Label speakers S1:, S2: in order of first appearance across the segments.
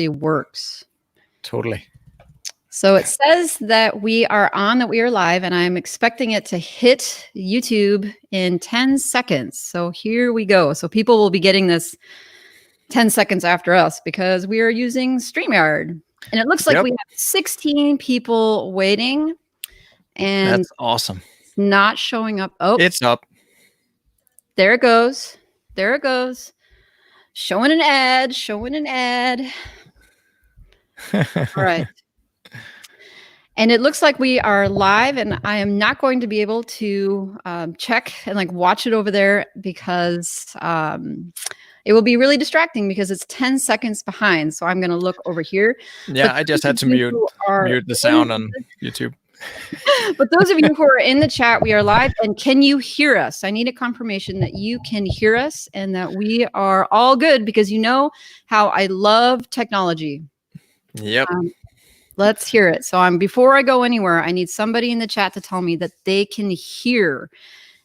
S1: works.
S2: Totally.
S1: So it says that we are on, that we are live, and I'm expecting it to hit YouTube in 10 seconds. So here we go. So people will be getting this 10 seconds after us because we are using StreamYard. And it looks like we have 16 people waiting. And
S2: that's awesome.
S1: It's not showing up. Oh,
S2: it's up.
S1: There it goes. There it goes. Showing an ad. All right. And it looks like we are live, and I am not going to be able to check and like watch it over there because it will be really distracting because it's 10 seconds behind. So I'm going to look over here.
S2: Yeah, I just had to mute the sound on YouTube.
S1: But those of you who are in the chat, we are live. And can you hear us? I need a confirmation that you can hear us and that we are all good, because you know how I love technology.
S2: Yep.
S1: Let's hear it. So before I go anywhere, I need somebody in the chat to tell me that they can hear.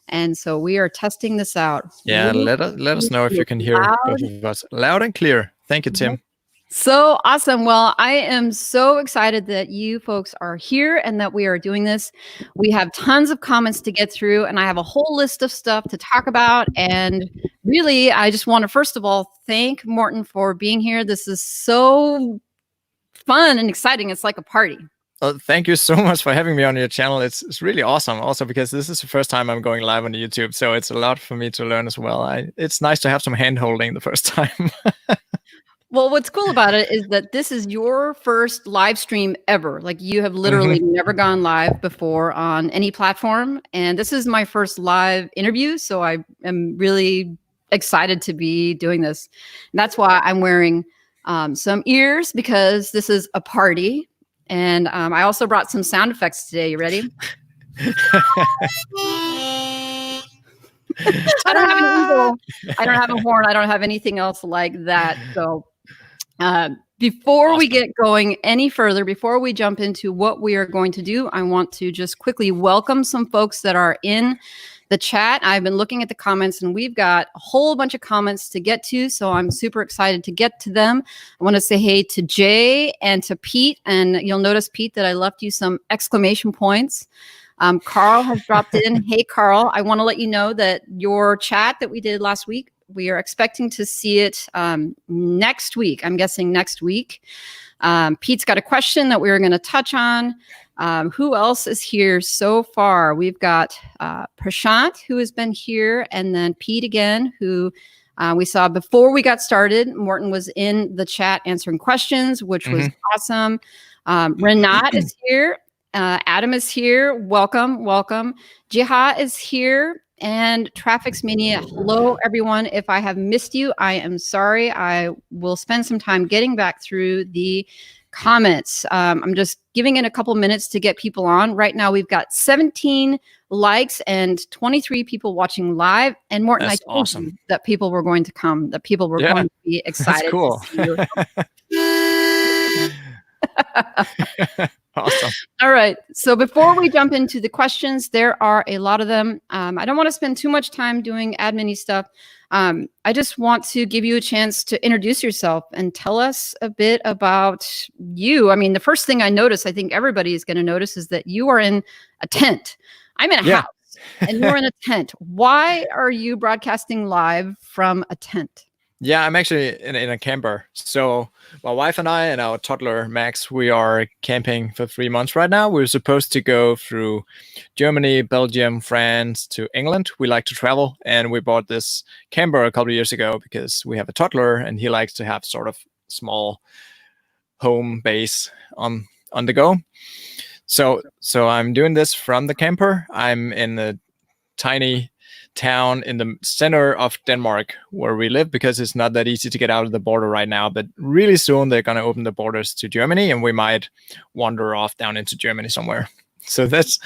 S1: And so we are testing this out.
S2: Yeah, let us know if you can hear both of us loud and clear. Thank you, Tim.
S1: So awesome. Well, I am so excited that you folks are here and that we are doing this. We have tons of comments to get through, and I have a whole list of stuff to talk about. And really, I just want to, first of all, thank Morten for being here. This is so fun and exciting. It's like a party.
S2: Thank you so much for having me on your channel. It's really awesome. Also, because this is the first time I'm going live on YouTube, so it's a lot for me to learn as well. It's nice to have some hand holding the first time.
S1: Well, what's cool about it is that this is your first live stream ever. Like, you have literally never gone live before on any platform. And this is my first live interview. So I am really excited to be doing this. And that's why I'm wearing some ears, because this is a party. And I also brought some sound effects today. You ready? I don't have an eagle. I don't have a horn. I don't have anything else like that. So before we get going any further, before we jump into what we are going to do, I want to just quickly welcome some folks that are in the chat. I've been looking at the comments, and we've got a whole bunch of comments to get to, so I'm super excited to get to them. I want to say hey to Jay and to Pete, and you'll notice, Pete, that I left you some exclamation points. Carl has dropped in. Hey, Carl, I want to let you know that your chat that we did last week, we are expecting to see it next week. I'm guessing next week. Pete's got a question that we were going to touch on. Who else is here so far? We've got Prashant, who has been here, and then Pete again, who we saw before we got started. Morten was in the chat answering questions, which was awesome. Renat is here. Adam is here. Welcome, welcome. Jiha is here. And Traffics Mania, hello everyone. If I have missed you, I am sorry. I will spend some time getting back through the comments. I'm just giving it a couple minutes to get people on. Right now, we've got 17 likes and 23 people watching live. And Morten, I told you that people were going to come, that people were going to be excited.
S2: That's cool.
S1: To see you.
S2: Awesome.
S1: All right. So before we jump into the questions, there are a lot of them. I don't want to spend too much time doing admin-y stuff. I just want to give you a chance to introduce yourself and tell us a bit about you. I mean, the first thing I notice, I think everybody is going to notice, is that you are in a tent. I'm in a house and you're in a tent. Why are you broadcasting live from a tent?
S2: Yeah, I'm actually in a camper. So my wife and I and our toddler, Max, we are camping for 3 months right now. We're supposed to go through Germany, Belgium, France to England. We like to travel, and we bought this camper a couple of years ago because we have a toddler and he likes to have sort of small home base on the go. So I'm doing this from the camper. I'm in a tiny town in the center of Denmark where we live, because it's not that easy to get out of the border right now, but really soon they're going to open the borders to Germany and we might wander off down into Germany somewhere. So that's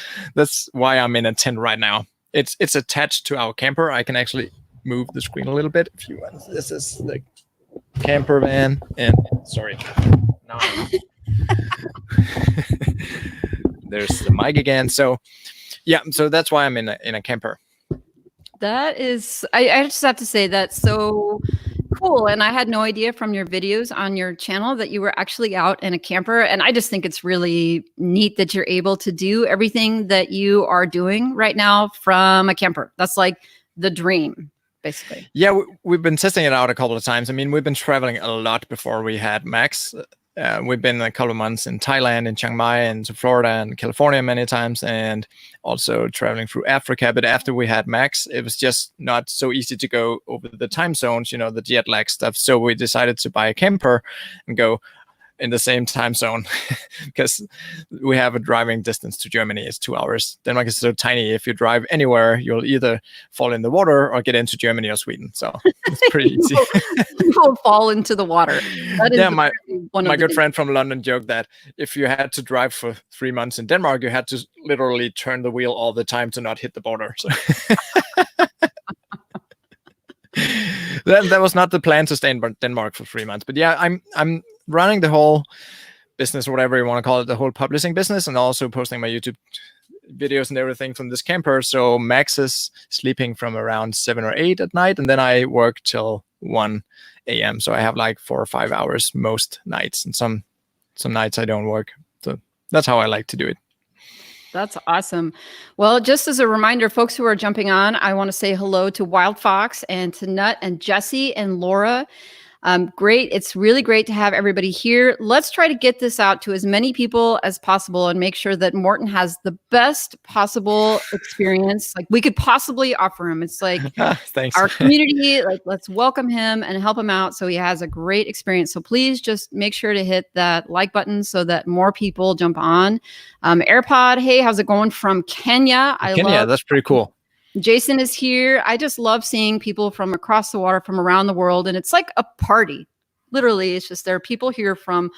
S2: why I'm in a tent right now. It's attached to our camper. I can actually move the screen a little bit if you want. This is the camper van, and sorry, now there's the mic again. So yeah, so that's why I'm in a camper.
S1: That is, I just have to say that's so Cool. And I had no idea from your videos on your channel that you were actually out in a camper. And I just think it's really neat that you're able to do everything that you are doing right now from a camper. That's like the dream, basically.
S2: Yeah, we've been testing it out a couple of times. I mean, we've been traveling a lot before we had Max. We've been a couple of months in Thailand, in Chiang Mai, and to Florida and California many times, and also traveling through Africa. But after we had Max, it was just not so easy to go over the time zones, the jet lag stuff. So we decided to buy a camper and go in the same time zone because we have a driving distance to Germany. It's 2 hours. Denmark is so tiny. If you drive anywhere, you'll either fall in the water or get into Germany or Sweden. So it's pretty easy.
S1: You will fall into the water. That is
S2: my good friend from London joked that if you had to drive for 3 months in Denmark, you had to literally turn the wheel all the time to not hit the border. So that was not the plan to stay in Denmark for 3 months. But yeah, I'm running the whole business, whatever you want to call it, the whole publishing business, and also posting my YouTube videos and everything from this camper. So Max is sleeping from around 7 or 8 at night, and then I work till 1 a.m. So I have like 4 or 5 hours most nights, and some nights I don't work. So that's how I like to do it.
S1: That's awesome. Well, just as a reminder, folks who are jumping on, I want to say hello to Wild Fox and to Nut and Jesse and Laura. Great. It's really great to have everybody here. Let's try to get this out to as many people as possible and make sure that Morten has the best possible experience like we could possibly offer him. It's like
S2: thanks.
S1: Our community, like let's welcome him and help him out so he has a great experience. So please just make sure to hit that like button so that more people jump on. AirPod, hey, how's it going from Kenya?
S2: That's pretty cool.
S1: Jason is here. I just love seeing people from across the water, from around the world. And it's like a party. Literally, it's just there are people here from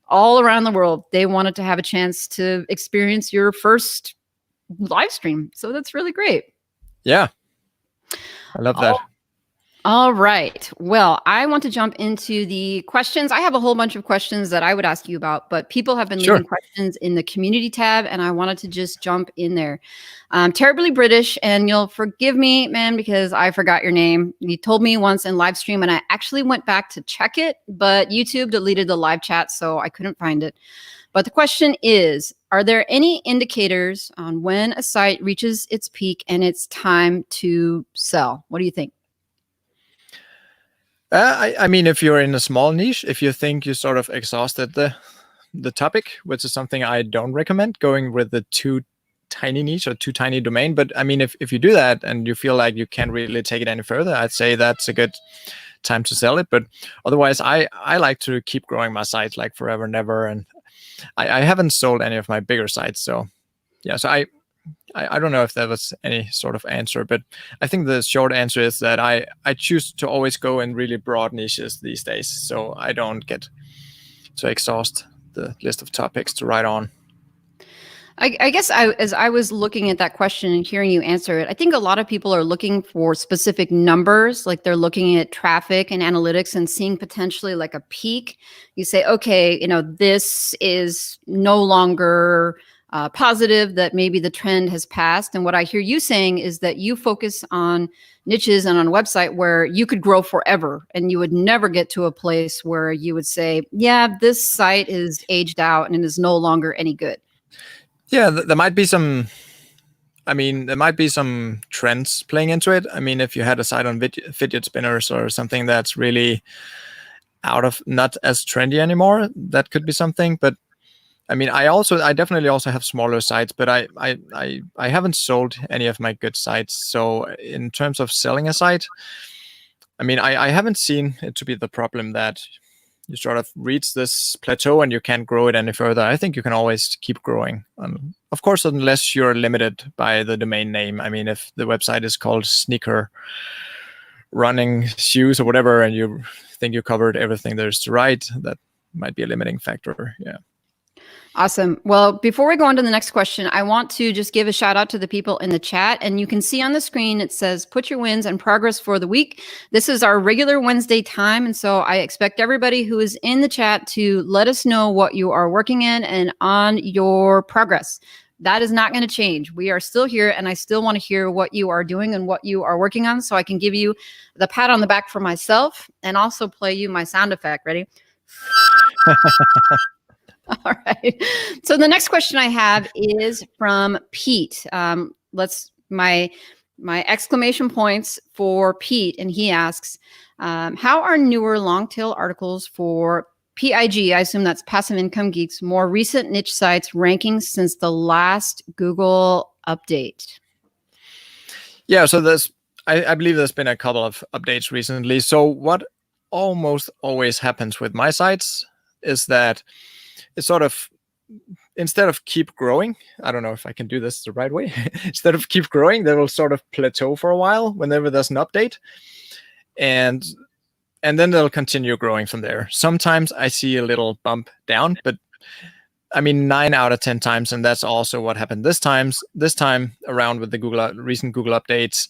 S1: all around the world. They wanted to have a chance to experience your first live stream. So that's really great.
S2: Yeah. I love that.
S1: All right. Well, I want to jump into the questions. I have a whole bunch of questions that I would ask you about, but people have been leaving questions in the community tab, and I wanted to just jump in there. Terribly British, and you'll forgive me, man, because I forgot your name. You told me once in live stream, and I actually went back to check it, but YouTube deleted the live chat, so I couldn't find it. But the question is, are there any indicators on when a site reaches its peak and it's time to sell? What do you think?
S2: I mean, if you're in a small niche, if you think you sort of exhausted the topic, which is something I don't recommend, going with the too tiny niche or too tiny domain. But I mean, if you do that and you feel like you can't really take it any further, I'd say that's a good time to sell it. But otherwise, I like to keep growing my site like forever and ever. And I haven't sold any of my bigger sites. So yeah, so I don't know if that was any sort of answer, but I think the short answer is that I choose to always go in really broad niches these days, so I don't get to exhaust the list of topics to write on.
S1: I guess as I was looking at that question and hearing you answer it, I think a lot of people are looking for specific numbers, like they're looking at traffic and analytics and seeing potentially like a peak. You say, okay, this is no longer positive, that maybe the trend has passed. And what I hear you saying is that you focus on niches and on a website where you could grow forever and you would never get to a place where you would say, yeah, this site is aged out and is no longer any good.
S2: Yeah, there might be some, there might be some trends playing into it. I mean, if you had a site on fidget spinners or something that's really not as trendy anymore, that could be something. But I mean, I definitely also have smaller sites, but I haven't sold any of my good sites. So in terms of selling a site, I mean, I haven't seen it to be the problem that you sort of reach this plateau and you can't grow it any further. I think you can always keep growing. Of course, unless you're limited by the domain name. I mean, if the website is called sneaker running shoes or whatever, and you think you covered everything there's to write, that might be a limiting factor. Yeah.
S1: Awesome. Well, before we go on to the next question, I want to just give a shout out to the people in the chat. And you can see on the screen, it says, put your wins and progress for the week. This is our regular Wednesday time. And so I expect everybody who is in the chat to let us know what you are working in and on your progress. That is not going to change. We are still here, and I still want to hear what you are doing and what you are working on, so I can give you the pat on the back for myself and also play you my sound effect. Ready? All right. So the next question I have is from Pete. My exclamation points for Pete, and he asks, how are newer long tail articles for PIG, I assume that's Passive Income Geek's more recent niche sites ranking since the last Google update?
S2: Yeah, so I believe there's been a couple of updates recently. So what almost always happens with my sites is that it's sort of, instead of keep growing, I don't know if I can do this the right way. Instead of keep growing, they will sort of plateau for a while whenever there's an update. And then they'll continue growing from there. Sometimes I see a little bump down, but I mean, 9 out of 10 times, and that's also what happened this time around with the recent Google updates.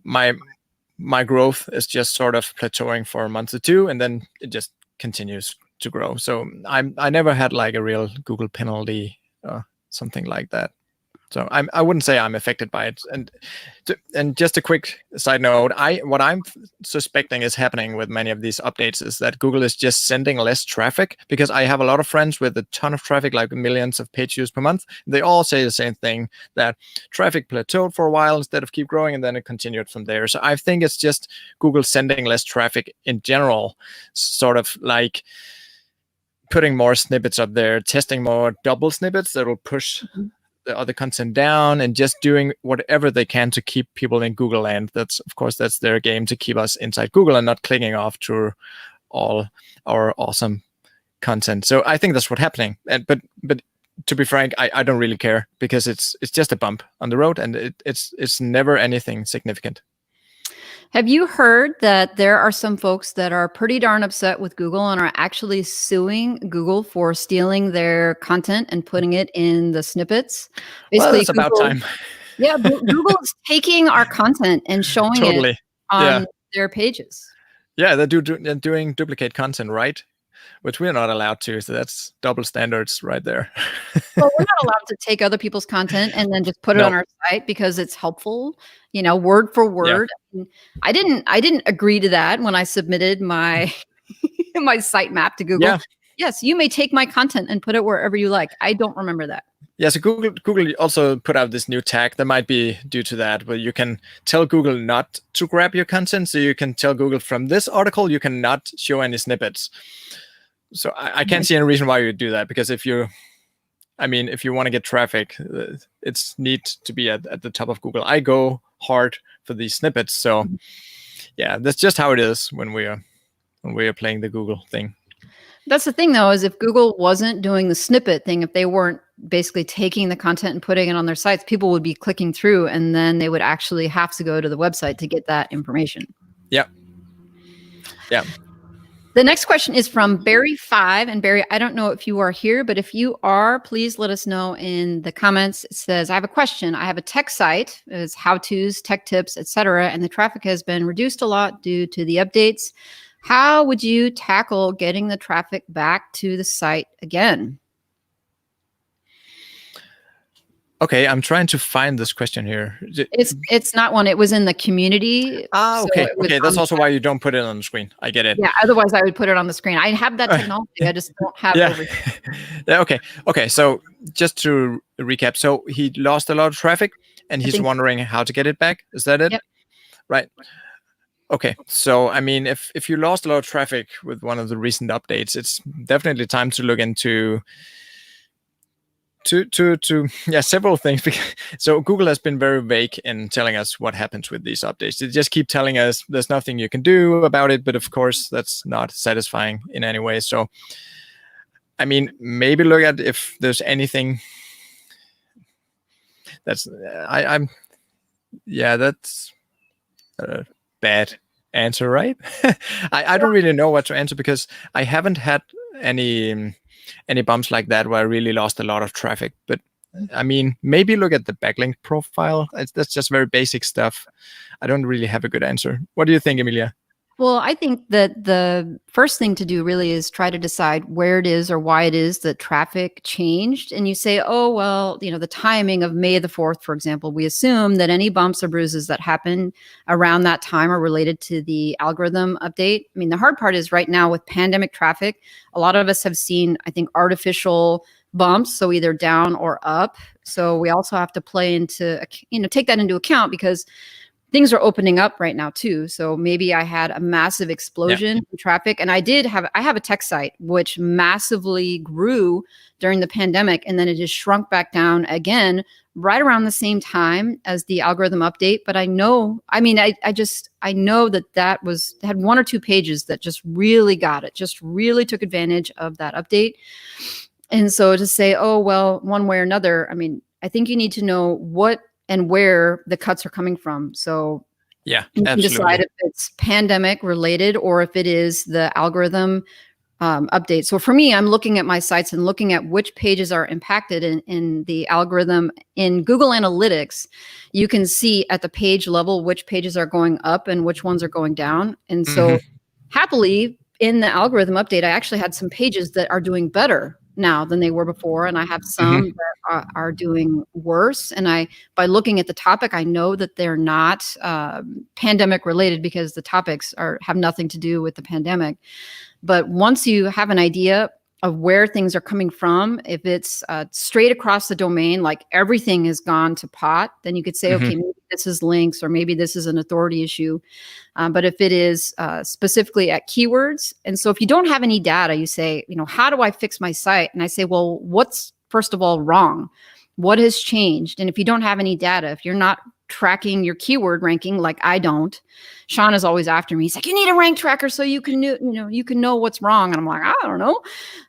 S2: My growth is just sort of plateauing for a month or two, and then it just continues to grow. So I never had like a real Google penalty or something like that. So I wouldn't say I'm affected by it. And just a quick side note, what I'm suspecting is happening with many of these updates is that Google is just sending less traffic, because I have a lot of friends with a ton of traffic, like millions of page views per month. They all say the same thing, that traffic plateaued for a while instead of keep growing, and then it continued from there. So I think it's just Google sending less traffic in general, sort of like putting more snippets up there, testing more double snippets that will push the other content down, and just doing whatever they can to keep people in Google land. That's, of course, that's their game, to keep us inside Google and not clicking off to all our awesome content. So I think that's what's happening. But to be frank, I don't really care, because it's just a bump on the road, and it's never anything significant.
S1: Have you heard that there are some folks that are pretty darn upset with Google and are actually suing Google for stealing their content and putting it in the snippets? Basically,
S2: well, it's about time.
S1: Yeah, Google is taking our content and showing it on their pages.
S2: Yeah, they're doing duplicate content, right? Which we're not allowed to. So that's double standards right there.
S1: Well, we're not allowed to take other people's content and then just put it on our site because it's helpful, word for word. Yeah. I didn't agree to that when I submitted my my sitemap to Google. Yeah. Yes, you may take my content and put it wherever you like. I don't remember that.
S2: Yeah, so Google also put out this new tag that might be due to that, where you can tell Google not to grab your content. So you can tell Google, from this article, you cannot show any snippets. So I can't see any reason why you would do that, because if you want to get traffic, it's neat to be at the top of Google. I go hard for these snippets. So yeah, that's just how it is when we are playing the Google thing.
S1: That's the thing, though, is if Google wasn't doing the snippet thing, if they weren't basically taking the content and putting it on their sites, people would be clicking through, and then they would actually have to go to the website to get that information.
S2: Yeah. Yeah.
S1: The next question is from Barry5. And Barry, I don't know if you are here, but if you are, please let us know in the comments. It says, I have a question. I have a tech site. It's how-tos, tech tips, etc., and the traffic has been reduced a lot due to the updates. How would you tackle getting the traffic back to the site again?
S2: Okay, I'm trying to find this question here.
S1: It's not one. It was in the community.
S2: Okay. Okay, that's also why you don't put it on the screen. I get it.
S1: Yeah, otherwise I would put it on the screen. I have that technology. I just don't have it over here.
S2: Yeah, okay. So just to recap, so he lost a lot of traffic, and he's wondering how to get it back. Is that it?
S1: Yep.
S2: Right. Okay, so I mean, if you lost a lot of traffic with one of the recent updates, it's definitely time to look into several things. So Google has been very vague in telling us what happens with these updates. They just keep telling us there's nothing you can do about it, but of course that's not satisfying in any way. So I mean, maybe look at if there's anything that's that's bad answer, right? I don't really know what to answer, because I haven't had any bumps like that where I really lost a lot of traffic. But I mean, maybe look at the backlink profile. That's just very basic stuff. I don't really have a good answer. What do you think, Emilia?
S1: Well, I think that the first thing to do really is try to decide where it is or why it is that traffic changed. And you say, oh, well, the timing of May the 4th, for example, we assume that any bumps or bruises that happen around that time are related to the algorithm update. I mean, the hard part is right now with pandemic traffic, a lot of us have seen, I think, artificial bumps, so either down or up. So we also have to take that into account because things are opening up right now too. So maybe I had a massive explosion in traffic, and I have a tech site which massively grew during the pandemic, and then it just shrunk back down again right around the same time as the algorithm update. But I know that had one or two pages that just really got it, just really took advantage of that update. And so to say, oh, well, one way or another, I mean, I think you need to know what and where the cuts are coming from. So
S2: yeah,
S1: you can
S2: absolutely
S1: decide if it's pandemic related or if it is the algorithm update. So for me, I'm looking at my sites and looking at which pages are impacted in the algorithm. In Google Analytics, you can see at the page level which pages are going up and which ones are going down. And so happily, in the algorithm update, I actually had some pages that are doing better now than they were before, and I have some that are doing worse. And by looking at the topic, I know that they're not pandemic related because the topics have nothing to do with the pandemic. But once you have an idea of where things are coming from, if it's straight across the domain, like everything has gone to pot, then you could say, okay, maybe this is links or maybe this is an authority issue. But if it is specifically at keywords, and so if you don't have any data, you say, how do I fix my site? And I say, well, what's first of all wrong? What has changed? And if you don't have any data, if you're not tracking your keyword ranking, like I don't, Sean is always after me. He's like, you need a rank tracker so you can know what's wrong. And I'm like, I don't know.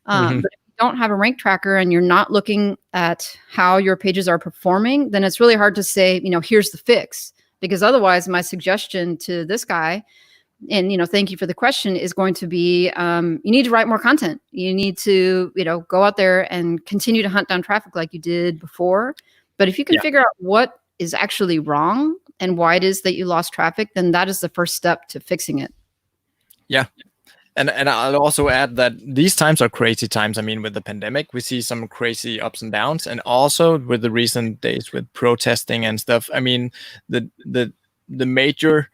S1: But if you don't have a rank tracker and you're not looking at how your pages are performing, then it's really hard to say, here's the fix. Because otherwise, my suggestion to this guy, and thank you for the question, is going to be you need to write more content. You need to go out there and continue to hunt down traffic like you did before. But if you can figure out what is actually wrong and why it is that you lost traffic, then that is the first step to fixing it.
S2: Yeah. And I'll also add that these times are crazy times. I mean, with the pandemic, we see some crazy ups and downs, and also with the recent days with protesting and stuff. I mean, the major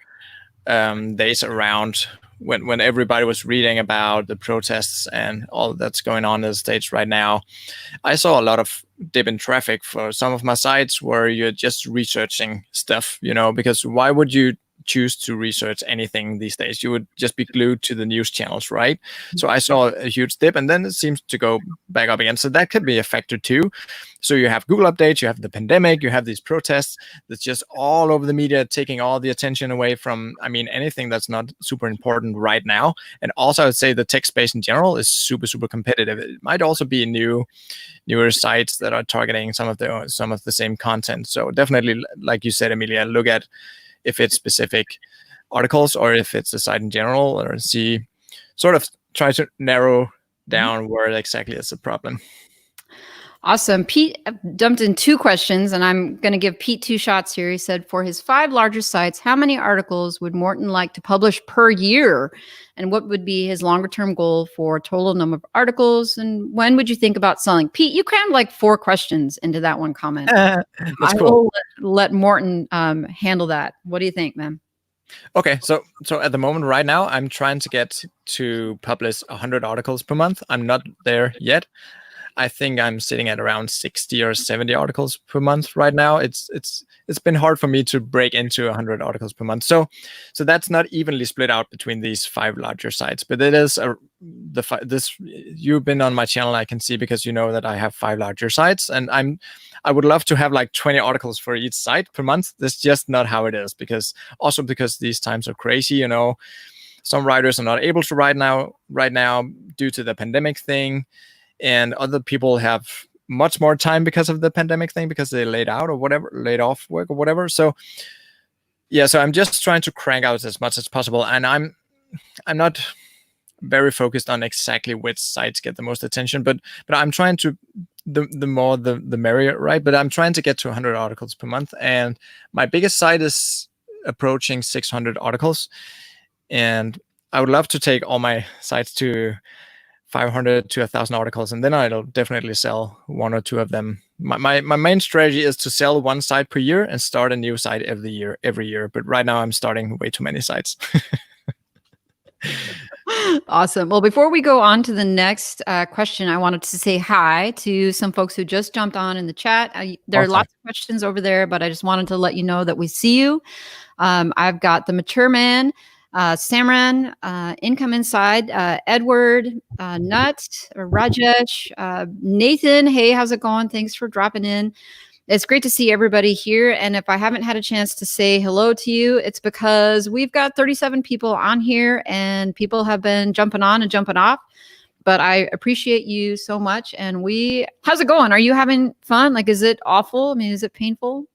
S2: days around when everybody was reading about the protests and all that's going on in the States right now, I saw a lot of dip in traffic for some of my sites where you're just researching stuff, because why would you choose to research anything these days? You would just be glued to the news channels, right? So I saw a huge dip, and then it seems to go back up again. So that could be a factor too. So you have Google updates, you have the pandemic, you have these protests that's just all over the media, taking all the attention away from, anything that's not super important right now. And also I would say the tech space in general is super, super competitive. It might also be newer sites that are targeting some of the same content. So definitely, like you said, Emilia, look at if it's specific articles or if it's a site in general, or try to narrow down where exactly is the problem.
S1: Awesome. Pete dumped in two questions, and I'm going to give Pete two shots here. He said, for his 5 largest sites, how many articles would Morten like to publish per year? And what would be his longer term goal for total number of articles? And when would you think about selling? Pete, you crammed like 4 questions into that one comment.
S2: That's
S1: I
S2: cool.
S1: will let Morten handle that. What do you think, man?
S2: Okay, so at the moment right now, I'm trying to get to publish 100 articles per month. I'm not there yet. I think I'm sitting at around 60 or 70 articles per month right now. It's been hard for me to break into 100 articles per month. So that's not evenly split out between these 5 larger sites, but it is you've been on my channel, I can see, because you know that I have 5 larger sites, and I would love to have like 20 articles for each site per month. That's just not how it is, because these times are crazy. Some writers are not able to write right now due to the pandemic thing. And other people have much more time because of the pandemic thing, because they laid off work or whatever. So I'm just trying to crank out as much as possible. And I'm not very focused on exactly which sites get the most attention, but I'm trying to, the more the merrier, right? But I'm trying to get to 100 articles per month. And my biggest site is approaching 600 articles. And I would love to take all my sites to 500 to 1,000 articles, and then I'll definitely sell one or two of them. My main strategy is to sell one site per year and start a new site every year. But right now I'm starting way too many sites.
S1: Awesome. Well, before we go on to the next question, I wanted to say hi to some folks who just jumped on in the chat. There are lots of questions over there, but I just wanted to let you know that we see you. I've got the Mature Man, Samran, Income Inside, Edward, Nut, Rajesh, Nathan. Hey, how's it going? Thanks for dropping in. It's great to see everybody here. And if I haven't had a chance to say hello to you, it's because we've got 37 people on here and people have been jumping on and jumping off. But I appreciate you so much. And how's it going? Are you having fun? Like, is it awful? I mean, is it painful?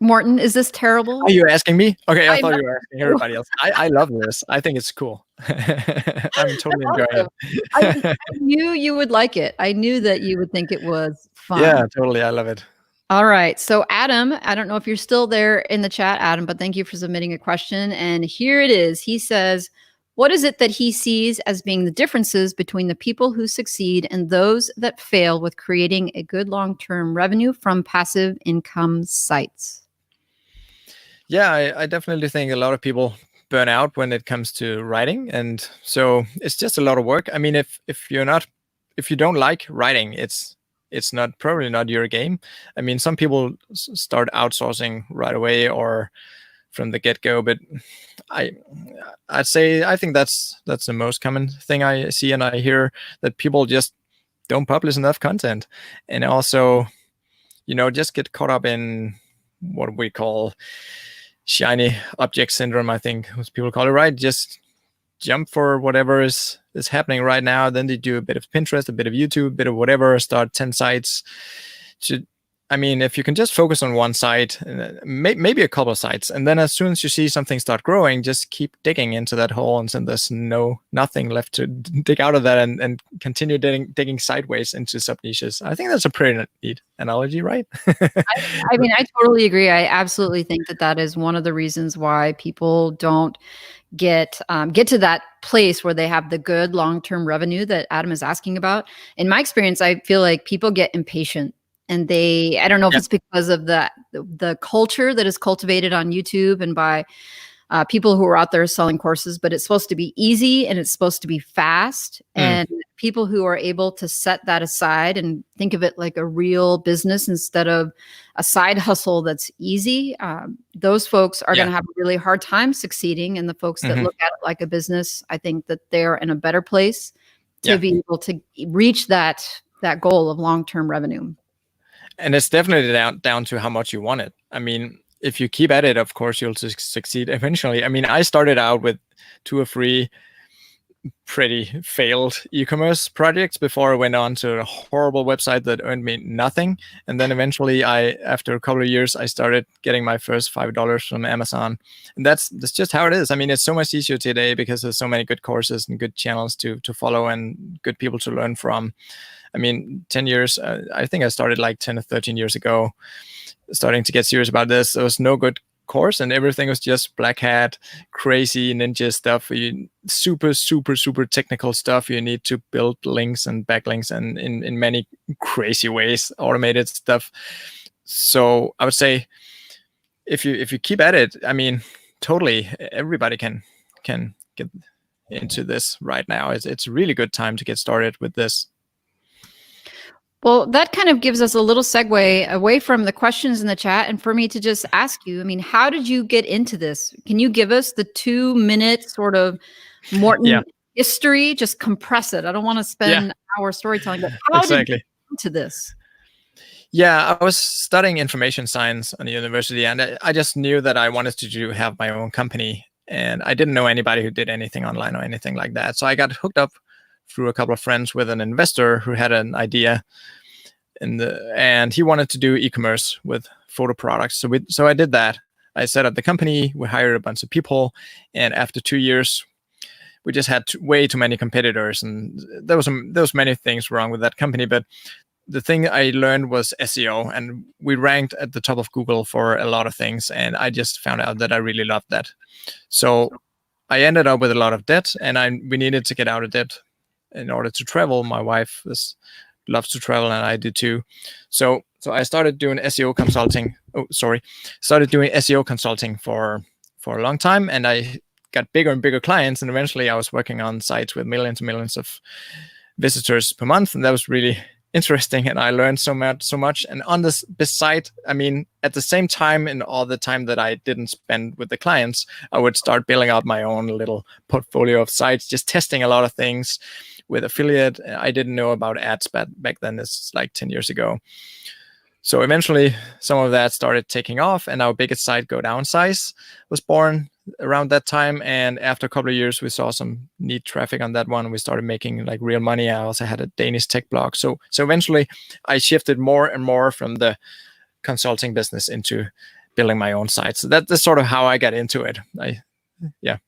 S1: Morten, is this terrible?
S2: Are you asking me? Okay, I thought you were asking everybody else. I love this. I think it's cool. I'm totally enjoying it.
S1: I knew you would like it. I knew that you would think it was fun.
S2: Yeah, totally. I love it.
S1: All right. So Adam, I don't know if you're still there in the chat, Adam, but thank you for submitting a question. And here it is. He says, what is it that he sees as being the differences between the people who succeed and those that fail with creating a good long-term revenue from passive income sites?
S2: Yeah, I definitely think a lot of people burn out when it comes to writing, and so it's just a lot of work. I mean, if you don't like writing, it's probably not your game. I mean, some people start outsourcing right away or from the get-go, but I think that's the most common thing I see and I hear, that people just don't publish enough content, and also, just get caught up in what we call shiny object syndrome, I think people call it, right? Just jump for whatever is happening right now. Then they do a bit of Pinterest, a bit of YouTube, a bit of whatever, start 10 sites. I mean, if you can just focus on one site, maybe a couple of sites, and then as soon as you see something start growing, just keep digging into that hole until there's nothing left to dig out of that, and continue digging sideways into sub niches. I think that's a pretty neat analogy, right?
S1: I mean, I totally agree. I absolutely think that is one of the reasons why people don't get to that place where they have the good long-term revenue that Adam is asking about. In my experience, I feel like people get impatient. And I don't know if it's because of the culture that is cultivated on YouTube and by people who are out there selling courses, but it's supposed to be easy and it's supposed to be fast. And people who are able to set that aside and think of it like a real business instead of a side hustle that's easy, those folks are going to have a really hard time succeeding. And the folks that look at it like a business, I think that they're in a better place to be able to reach that goal of long-term revenue.
S2: And it's definitely down to how much you want it. I mean, if you keep at it, of course, you'll succeed eventually. I mean, I started out with 2 or 3 pretty failed e-commerce projects before I went on to a horrible website that earned me nothing. And then eventually, after a couple of years, I started getting my first $5 from Amazon. And that's just how it is. I mean, it's so much easier today because there's so many good courses and good channels to follow and good people to learn from. I mean, 10 years, I think I started like 10 or 13 years ago, starting to get serious about this. There was no good course and everything was just black hat, crazy ninja stuff. Super, super, super technical stuff. You need to build links and backlinks and in many crazy ways, automated stuff. So I would say if you keep at it, I mean, totally everybody can get into this right now. It's a really good time to get started with this.
S1: Well, that kind of gives us a little segue away from the questions in the chat and for me to just ask you, I mean, how did you get into this? Can you give us the 2-minute sort of Morten history? Just compress it. I don't want to spend an hour storytelling, but how did you get into this?
S2: Yeah, I was studying information science on the university, and I just knew that I wanted to have my own company, and I didn't know anybody who did anything online or anything like that. So I got hooked up through a couple of friends with an investor who had an idea, and he wanted to do e-commerce with photo products. So I did that. I set up the company. We hired a bunch of people, and after 2 years, we just had way too many competitors, and there was many things wrong with that company. But the thing I learned was SEO, and we ranked at the top of Google for a lot of things, and I just found out that I really loved that. So I ended up with a lot of debt, and we needed to get out of debt in order to travel. My wife loves to travel, and I do too. So I started doing SEO consulting. Started doing SEO consulting for a long time, and I got bigger and bigger clients, and eventually I was working on sites with millions and millions of visitors per month, and that was really interesting, and I learned so much. And on this site, I mean, at the same time, and all the time that I didn't spend with the clients, I would start building out my own little portfolio of sites, just testing a lot of things with affiliate. I didn't know about ads back then. This is like 10 years ago. So eventually some of that started taking off, and our biggest site, Go Downsize, was born around that time. And after a couple of years, we saw some neat traffic on that one. We started making like real money. I also had a Danish tech blog. So eventually I shifted more and more from the consulting business into building my own sites. So that's sort of how I got into it. Yeah.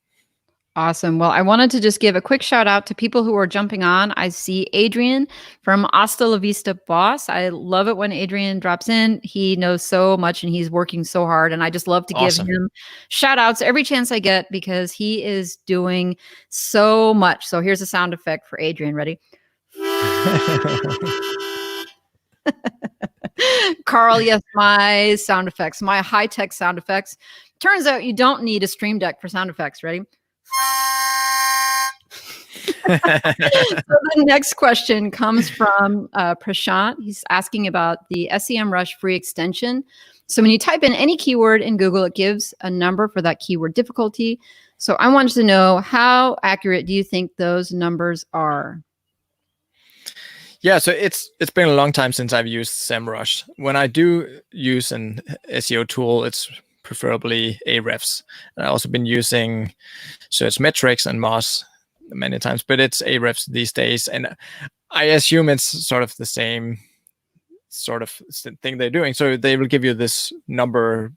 S1: Awesome. Well, I wanted to just give a quick shout out to people who are jumping on. I see Adrian from Hasta La Vista Boss. I love it when Adrian drops in. He knows so much and he's working so hard. And I just love to give him shout outs every chance I get because he is doing so much. So here's a sound effect for Adrian. Ready? Carl, yes, my sound effects, my high-tech sound effects. Turns out you don't need a Stream Deck for sound effects. Ready? So the next question comes from Prashant. He's asking about the SEMrush free extension. So when you type in any keyword in Google, it gives a number for that keyword difficulty. So I wanted to know, how accurate do you think those numbers are?
S2: Yeah, so it's been a long time since I've used SEMrush. When I do use an SEO tool, it's preferably Ahrefs. I've also been using Search Metrics and Moz many times, but it's Ahrefs these days. And I assume it's sort of the same sort of thing they're doing. So they will give you this number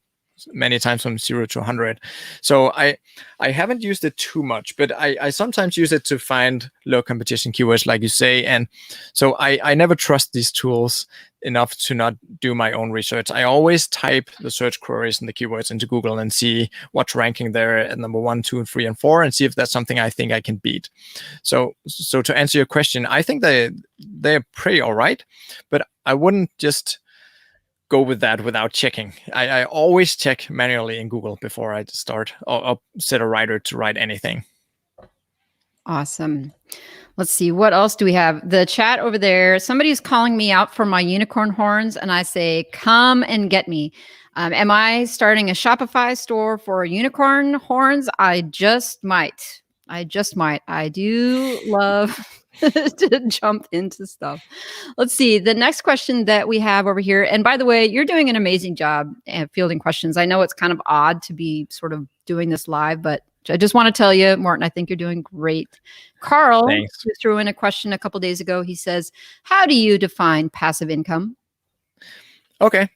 S2: many times from 0 to 100. So I haven't used it too much, but I sometimes use it to find low competition keywords, like you say. And so I never trust these tools enough to not do my own research. I always type the search queries and the keywords into Google and see what's ranking there at number 1, 2, 3, and 4, and see if that's something I think I can beat. So to answer your question, I think they're pretty all right, but I wouldn't just go with that without checking. I always check manually in Google before I start or set a writer to write anything.
S1: Awesome. Let's see. What else do we have? The chat over there. Somebody's calling me out for my unicorn horns, and I say, come and get me. Am I starting a Shopify store for unicorn horns? I just might. I do love to jump into stuff. Let's see. The next question that we have over here, and by the way, you're doing an amazing job at fielding questions. I know it's kind of odd to be sort of doing this live, but I just want to tell you, Morten, I think you're doing great. Carl, who threw in a question a couple days ago, he says, how do you define passive income?
S2: Okay.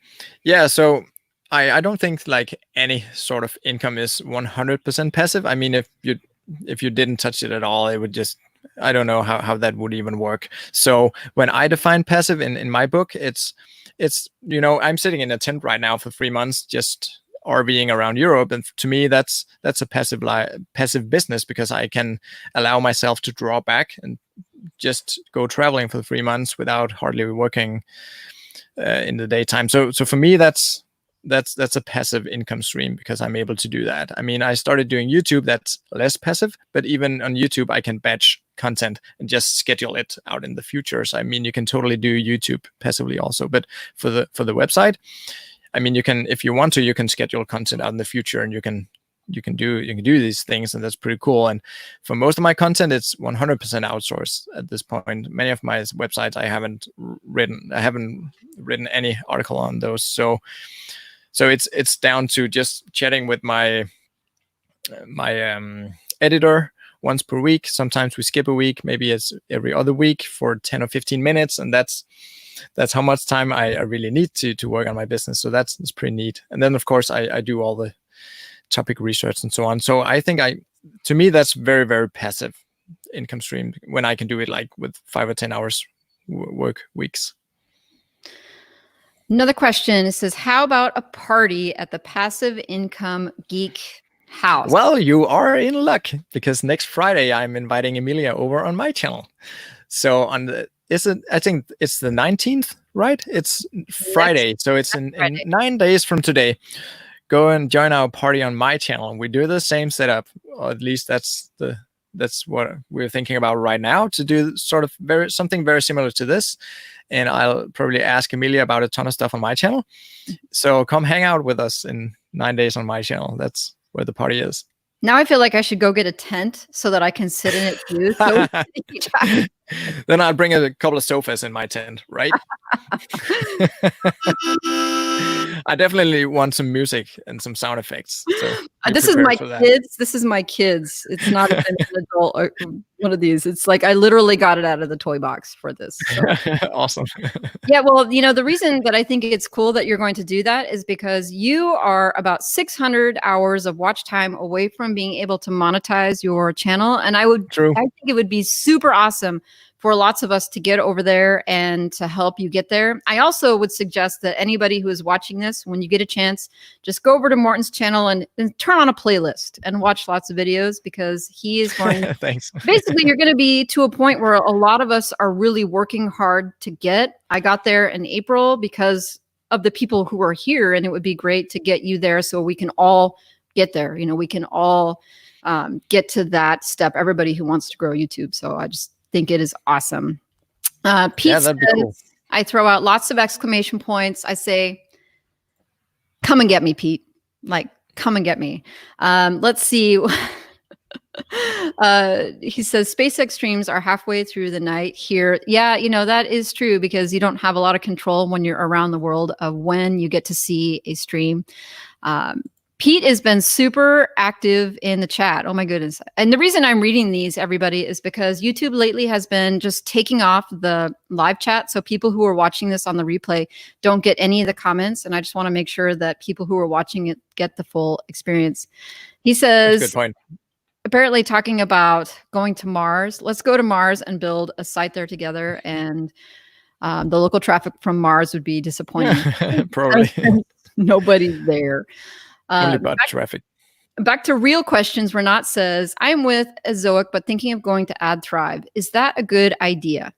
S2: Yeah. So I don't think like any sort of income is 100% passive. I mean, if you didn't touch it at all, it would just, I don't know how that would even work. So when I define passive in my book, it's I'm sitting in a tent right now for 3 months, just RVing around Europe, and to me that's a passive business, because I can allow myself to draw back and just go traveling for 3 months without hardly working in the daytime. So for me that's a passive income stream, because I'm able to do that. I mean, I started doing YouTube, that's less passive, but even on YouTube I can batch content and just schedule it out in the future. So I mean, you can totally do YouTube passively also, but for the website, I mean, you can, if you want to, you can schedule content out in the future, and you can do these things, and that's pretty cool. And for most of my content, it's 100% outsourced at this point. Many of my websites I haven't written any article on those. So it's down to just chatting with my editor once per week. Sometimes we skip a week, maybe it's every other week for 10 or 15 minutes, and that's how much time I really need to work on my business. So that's pretty neat. And then of course I do all the topic research and so on. So I think to me that's very, very passive income stream when I can do it like with 5 or 10 hours work weeks.
S1: Another question. It says, how about a party at the Passive Income Geek house?
S2: Well, you are in luck because next Friday I'm inviting Emilia over on my channel. So I think it's the 19th, right? It's Friday. So it's in 9 days from today. Go and join our party on my channel. We do the same setup, or at least that's what we're thinking about right now, to do sort of something very similar to this. And I'll probably ask Emilia about a ton of stuff on my channel. So come hang out with us in 9 days on my channel. That's where the party is.
S1: Now I feel like I should go get a tent so that I can sit in it too. So
S2: then I'll bring a couple of sofas in my tent, right? I definitely want some music and some sound effects. So
S1: this is my kids. This is my kids. It's not an adult or one of these. It's like I literally got it out of the toy box for this. So.
S2: Awesome.
S1: Yeah, well, the reason that I think it's cool that you're going to do that is because you are about 600 hours of watch time away from being able to monetize your channel. And I think it would be super awesome for lots of us to get over there and to help you get there. I also would suggest that anybody who is watching this, when you get a chance, just go over to Morten's channel and turn on a playlist and watch lots of videos, because he is going
S2: Thanks.
S1: Basically, you're going to be to a point where a lot of us are really working hard to get. I got there in April because of the people who are here, and it would be great to get you there so we can all get there. We can all get to that step, everybody who wants to grow YouTube. So I just think it is awesome. Pete says, that'd be cool. I throw out lots of exclamation points. I say, come and get me, Pete. Like, come and get me. Let's see. He says, SpaceX streams are halfway through the night here. Yeah, that is true, because you don't have a lot of control when you're around the world of when you get to see a stream. Pete has been super active in the chat. Oh my goodness. And the reason I'm reading these, everybody, is because YouTube lately has been just taking off the live chat. So people who are watching this on the replay don't get any of the comments. And I just want to make sure that people who are watching it get the full experience. He says, good point. Apparently talking about going to Mars. Let's go to Mars and build a site there together. And the local traffic from Mars would be disappointing.
S2: Probably.
S1: Nobody's there.
S2: Only bad traffic.
S1: Back to real questions. Renat says, I'm with Ezoic, but thinking of going to AdThrive. Is that a good idea?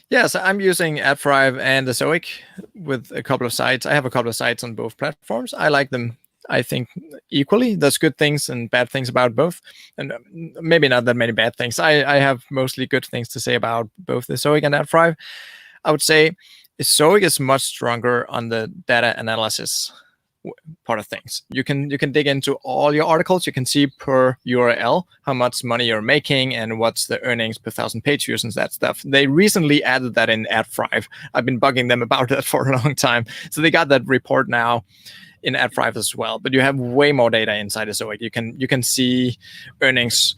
S2: Yes, I'm using AdThrive and Ezoic with a couple of sites. I have a couple of sites on both platforms. I like them, I think, equally. There's good things and bad things about both. And maybe not that many bad things. I have mostly good things to say about both Ezoic and AdThrive. I would say Ezoic is much stronger on the data analysis part of things. You can dig into all your articles. You can see per URL how much money you're making and what's the earnings per 1,000 page views and that stuff. They recently added that in AdThrive. I've been bugging them about that for a long time. So they got that report now in AdThrive as well. But you have way more data inside Ezoic. You can see earnings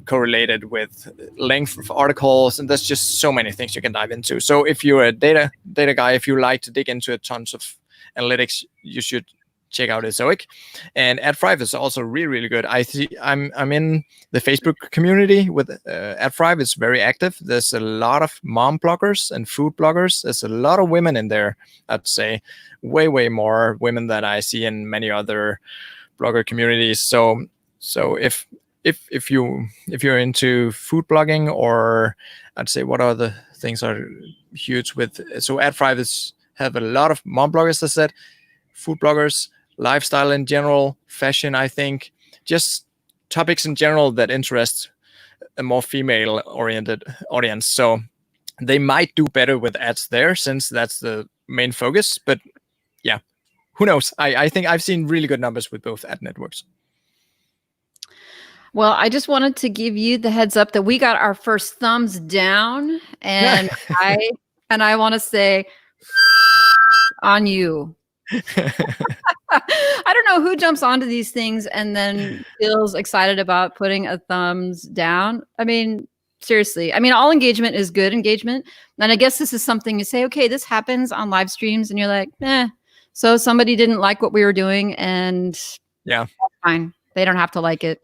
S2: correlated with length of articles, and there's just so many things you can dive into. So if you're a data guy, if you like to dig into a tons of analytics, you should check out Ezoic. And AdThrive is also really, really good. I'm in the Facebook community with AdThrive. It's very active. There's a lot of mom bloggers and food bloggers. There's a lot of women in there. I'd say way more women than I see in many other blogger communities. So if you're into food blogging, or I'd say what other things are huge with, so AdThrive have a lot of mom bloggers, as I said, food bloggers, lifestyle in general, fashion, I think, just topics in general that interest a more female-oriented audience. So they might do better with ads there, since that's the main focus. But yeah, who knows? I think I've seen really good numbers with both ad networks.
S1: Well, I just wanted to give you the heads up that we got our first thumbs down, and I want to say on you. I don't know who jumps onto these things and then feels excited about putting a thumbs down. I mean, seriously. I mean, all engagement is good engagement. And I guess this is something you say, okay, this happens on live streams, and you're like, so somebody didn't like what we were doing, and yeah, fine. They don't have to like it.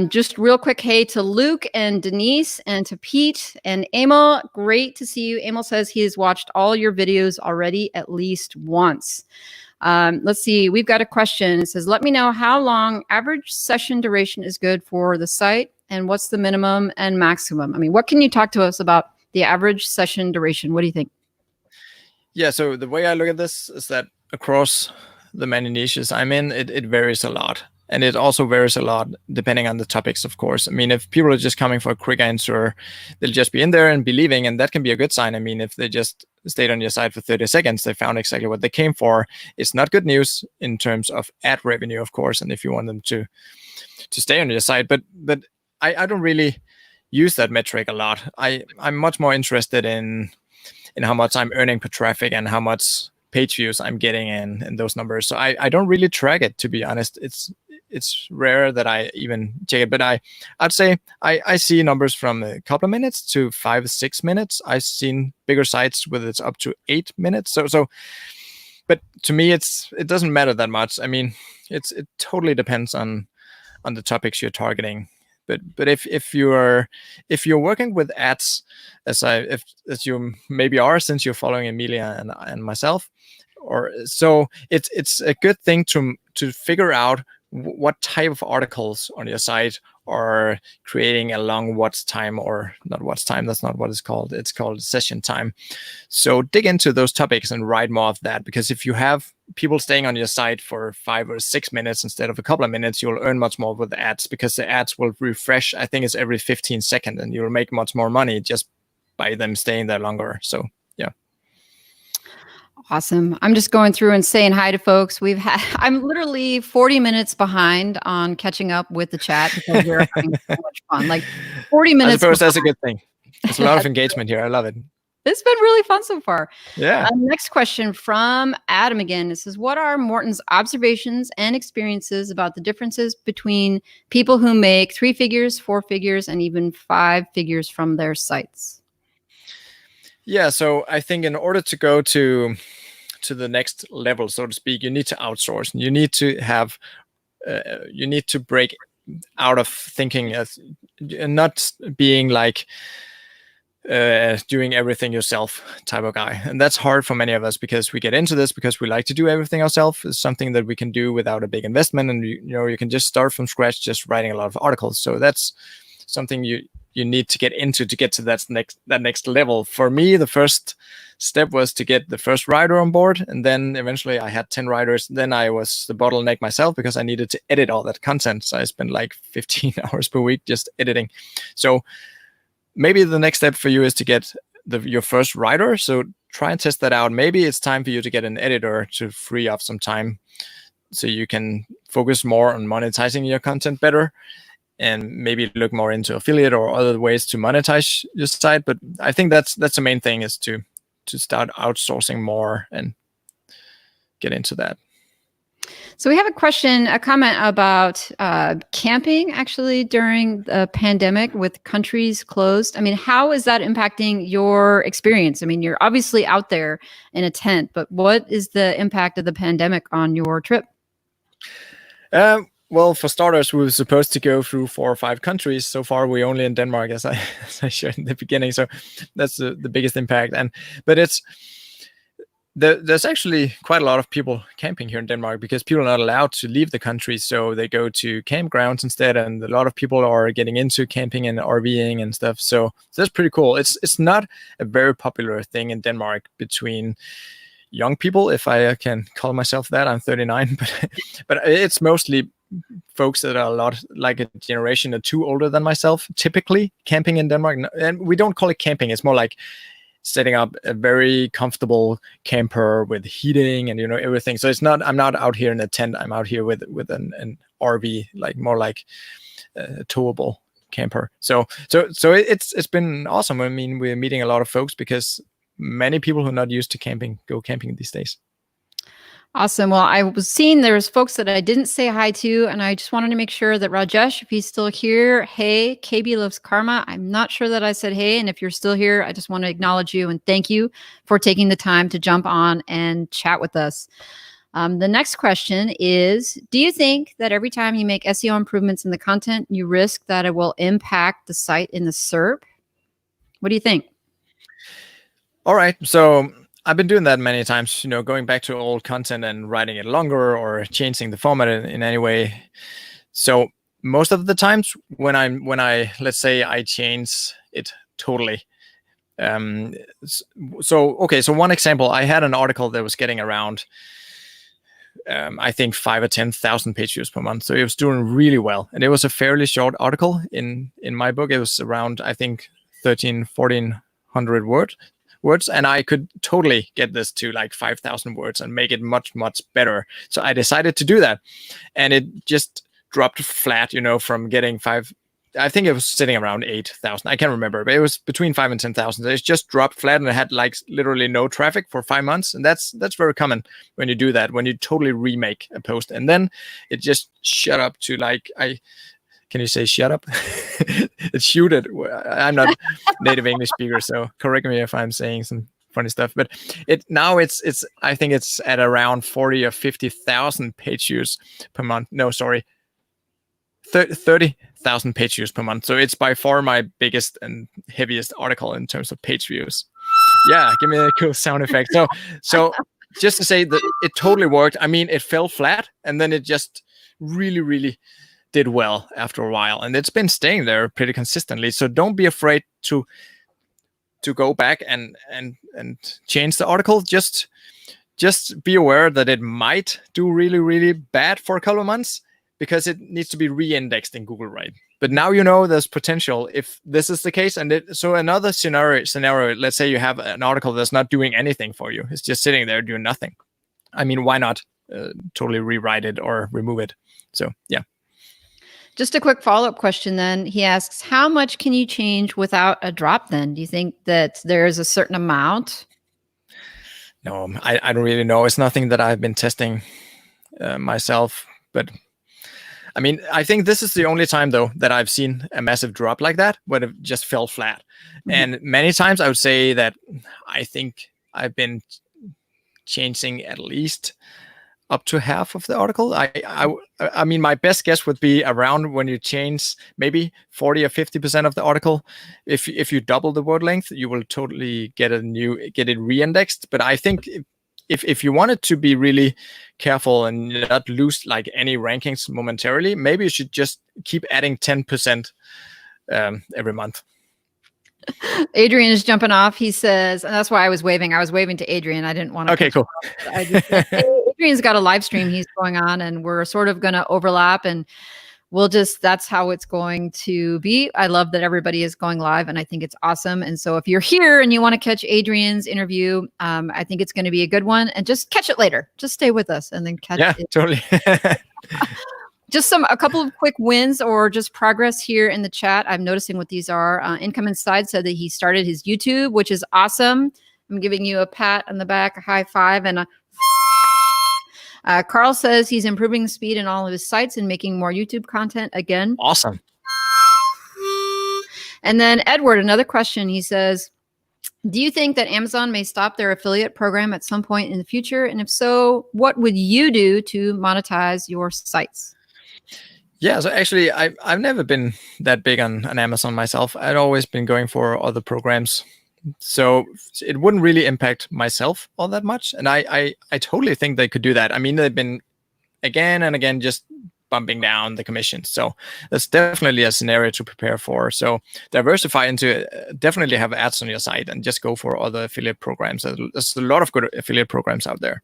S1: Just real quick, hey to Luke and Denise and to Pete and Emil. Great to see you. Emil says he has watched all your videos already at least once. Let's see. We've got a question. It says, let me know how long average session duration is good for the site and what's the minimum and maximum? I mean, what can you talk to us about the average session duration? What do you think?
S2: Yeah, so the way I look at this is that across the many niches I'm in, it varies a lot. And it also varies a lot depending on the topics, of course. I mean, if people are just coming for a quick answer, they'll just be in there and be leaving, and that can be a good sign. I mean, if they just stayed on your site for 30 seconds, they found exactly what they came for. It's not good news in terms of ad revenue, of course, and if you want them to stay on your site. But I don't really use that metric a lot. I'm much more interested in how much I'm earning per traffic and how much page views I'm getting in those numbers. So I don't really track it, to be honest. It's rare that I even check it, but I'd say I see numbers from a couple of minutes to 5-6 minutes. I've seen bigger sites with it's up to 8 minutes. So, but to me, it doesn't matter that much. I mean, it totally depends on the topics you're targeting. But if you're working with ads, as you maybe are, since you're following Emilia and myself, or so it's a good thing to figure out what type of articles on your site are creating along what's time, or not what's time. That's not what it's called. It's called session time. So dig into those topics and write more of that, because if you have people staying on your site for 5 or 6 minutes instead of a couple of minutes, you'll earn much more with the ads, because the ads will refresh. I think it's every 15 seconds, and you'll make much more money just by them staying there longer. So yeah.
S1: Awesome. I'm just going through and saying hi to folks. I'm literally 40 minutes behind on catching up with the chat because we're having so much fun. Like 40 minutes.
S2: I suppose that's a good thing. There's a lot of engagement here. I love it.
S1: It's been really fun so far.
S2: Yeah.
S1: Next question from Adam again. It says, what are Morten's observations and experiences about the differences between people who make 3 figures, 4 figures, and even 5 figures from their sites?
S2: Yeah, so I think in order to go to the next level, so to speak, you need to outsource. You need to have, you need to break out of thinking as not being like doing everything yourself type of guy. And that's hard for many of us, because we get into this because we like to do everything ourselves. It's something that we can do without a big investment, and you can just start from scratch, just writing a lot of articles. So that's something you need to get into to get to that next level. For me, the first step was to get the first writer on board, and then eventually I had 10 writers. Then I was the bottleneck myself because I needed to edit all that content. So I spent like 15 hours per week just editing. So maybe the next step for you is to get your first writer. So try and test that out. Maybe it's time for you to get an editor to free up some time so you can focus more on monetizing your content better, and maybe look more into affiliate or other ways to monetize your site. But I think that's the main thing, is to start outsourcing more and get into that.
S1: So we have a comment about camping actually during the pandemic with countries closed. I mean, how is that impacting your experience? I mean, you're obviously out there in a tent, but what is the impact of the pandemic on your trip?
S2: Well, for starters, we were supposed to go through 4 or 5 countries. So far, we're only in Denmark, as I showed in the beginning. So that's the biggest impact. But there's actually quite a lot of people camping here in Denmark, because people are not allowed to leave the country. So they go to campgrounds instead. And a lot of people are getting into camping and RVing and stuff. So that's pretty cool. It's not a very popular thing in Denmark between young people, if I can call myself that. I'm 39, but it's mostly folks that are a lot like a generation or 2 older than myself, typically camping in Denmark. And we don't call it camping. It's more like setting up a very comfortable camper with heating and everything. So it's not, I'm not out here in a tent. I'm out here with an RV, like more like a towable camper. So it's been awesome. I mean, we're meeting a lot of folks because many people who are not used to camping go camping these days.
S1: Awesome. Well, I was seeing there's folks that I didn't say hi to, and I just wanted to make sure that Rajesh, if he's still here, hey, KB loves karma. I'm not sure that I said hey, and if you're still here, I just want to acknowledge you and thank you for taking the time to jump on and chat with us. The next question is, do you think that every time you make SEO improvements in the content, you risk that it will impact the site in the SERP? What do you think?
S2: All right. So I've been doing that many times, going back to old content and writing it longer or changing the format in any way. So most of the times when I let's say I change it totally. So one example, I had an article that was getting around I think 5 or 10,000 page views per month. So it was doing really well. And it was a fairly short article in my book. It was around, I think, 1,400 words. And I could totally get this to like 5,000 words and make it much, much better. So I decided to do that. And it just dropped flat, from getting I think it was sitting around 8,000. I can't remember, but it was between 5 and 10,000. It just dropped flat and it had like literally no traffic for 5 months. And that's very common when you do that, when you totally remake a post. And then it just shut up to like, can you say shut up? It shoot it. I'm not native English speaker, so correct me if I'm saying some funny stuff. But now it's I think it's at around 40 or 50,000 page views per month. No, sorry. 30,000 page views per month. So it's by far my biggest and heaviest article in terms of page views. Yeah, give me a cool sound effect. So just to say that it totally worked. I mean, it fell flat and then it just really, really did well after a while. And it's been staying there pretty consistently. So don't be afraid to go back and change the article. Just be aware that it might do really, really bad for a couple of months, because it needs to be re-indexed in Google, right? But now there's potential if this is the case. And so another scenario, let's say you have an article that's not doing anything for you. It's just sitting there doing nothing. I mean, why not totally rewrite it or remove it? So, yeah.
S1: Just a quick follow-up question then. He asks, how much can you change without a drop then? Do you think that there is a certain amount?
S2: No, I don't really know. It's nothing that I've been testing myself, but I mean, I think this is the only time, though, that I've seen a massive drop like that, where it just fell flat. Mm-hmm. And many times I would say that I think I've been changing at least up to half of the article. I mean, my best guess would be around when you change maybe 40 or 50% of the article. If you double the word length, you will totally get it re-indexed. But I think if you wanted to be really careful and not lose like any rankings momentarily, maybe you should just keep adding 10% every month.
S1: Adrian is jumping off. He says, and that's why I was waving. I was waving to Adrian. I didn't want to.
S2: Okay, cool.
S1: I just said, hey, Adrian's got a live stream he's going on, and we're sort of going to overlap, and that's how it's going to be. I love that everybody is going live, and I think it's awesome. And so if you're here and you want to catch Adrian's interview, I think it's going to be a good one, and just catch it later. Just stay with us and then catch it.
S2: Yeah, totally.
S1: Just a couple of quick wins or just progress here in the chat. I'm noticing what these are. Income Inside said that he started his YouTube, which is awesome. I'm giving you a pat on the back, a high five, and Carl says he's improving the speed in all of his sites and making more YouTube content again.
S2: Awesome.
S1: And then Edward, another question. He says, do you think that Amazon may stop their affiliate program at some point in the future? And if so, what would you do to monetize your sites?
S2: Yeah, so actually, I've never been that big on Amazon myself. I'd always been going for other programs. So it wouldn't really impact myself all that much. And I totally think they could do that. I mean, they've been again and again just bumping down the commission. So that's definitely a scenario to prepare for. So diversify into definitely have ads on your site and just go for other affiliate programs. There's a lot of good affiliate programs out there.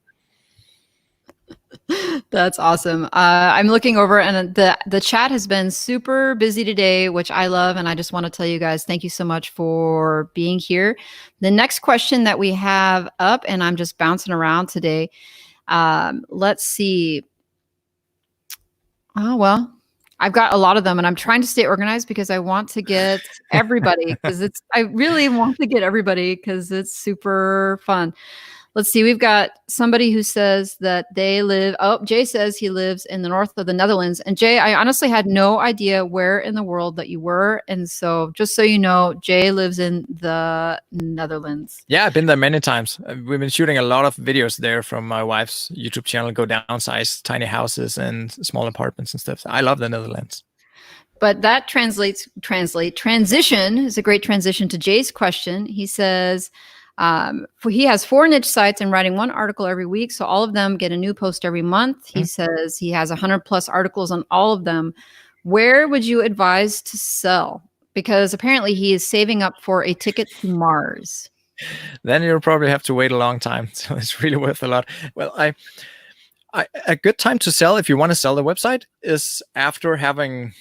S1: That's awesome. I'm looking over, and the chat has been super busy today, which I love. And I just want to tell you guys, thank you so much for being here. The next question that we have up, and I'm just bouncing around today. Let's see. Oh, well, I've got a lot of them, and I'm trying to stay organized because I want to get everybody, I really want to get everybody because it's super fun. Let's see. We've got somebody who says that they live. Oh, Jay says he lives in the north of the Netherlands. And Jay, I honestly had no idea where in the world that you were. And so just so you know, Jay lives in the Netherlands.
S2: Yeah, I've been there many times. We've been shooting a lot of videos there from my wife's YouTube channel, Go Downsize, tiny houses and small apartments and stuff. I love the Netherlands.
S1: But that transition is a great transition to Jay's question. He says, he has 4 niche sites and writing 1 article every week. So all of them get a new post every month. He says he has 100+ articles on all of them. Where would you advise to sell? Because apparently he is saving up for a ticket to Mars.
S2: Then you'll probably have to wait a long time. So it's really worth a lot. Well, a good time to sell, if you want to sell the website, is after having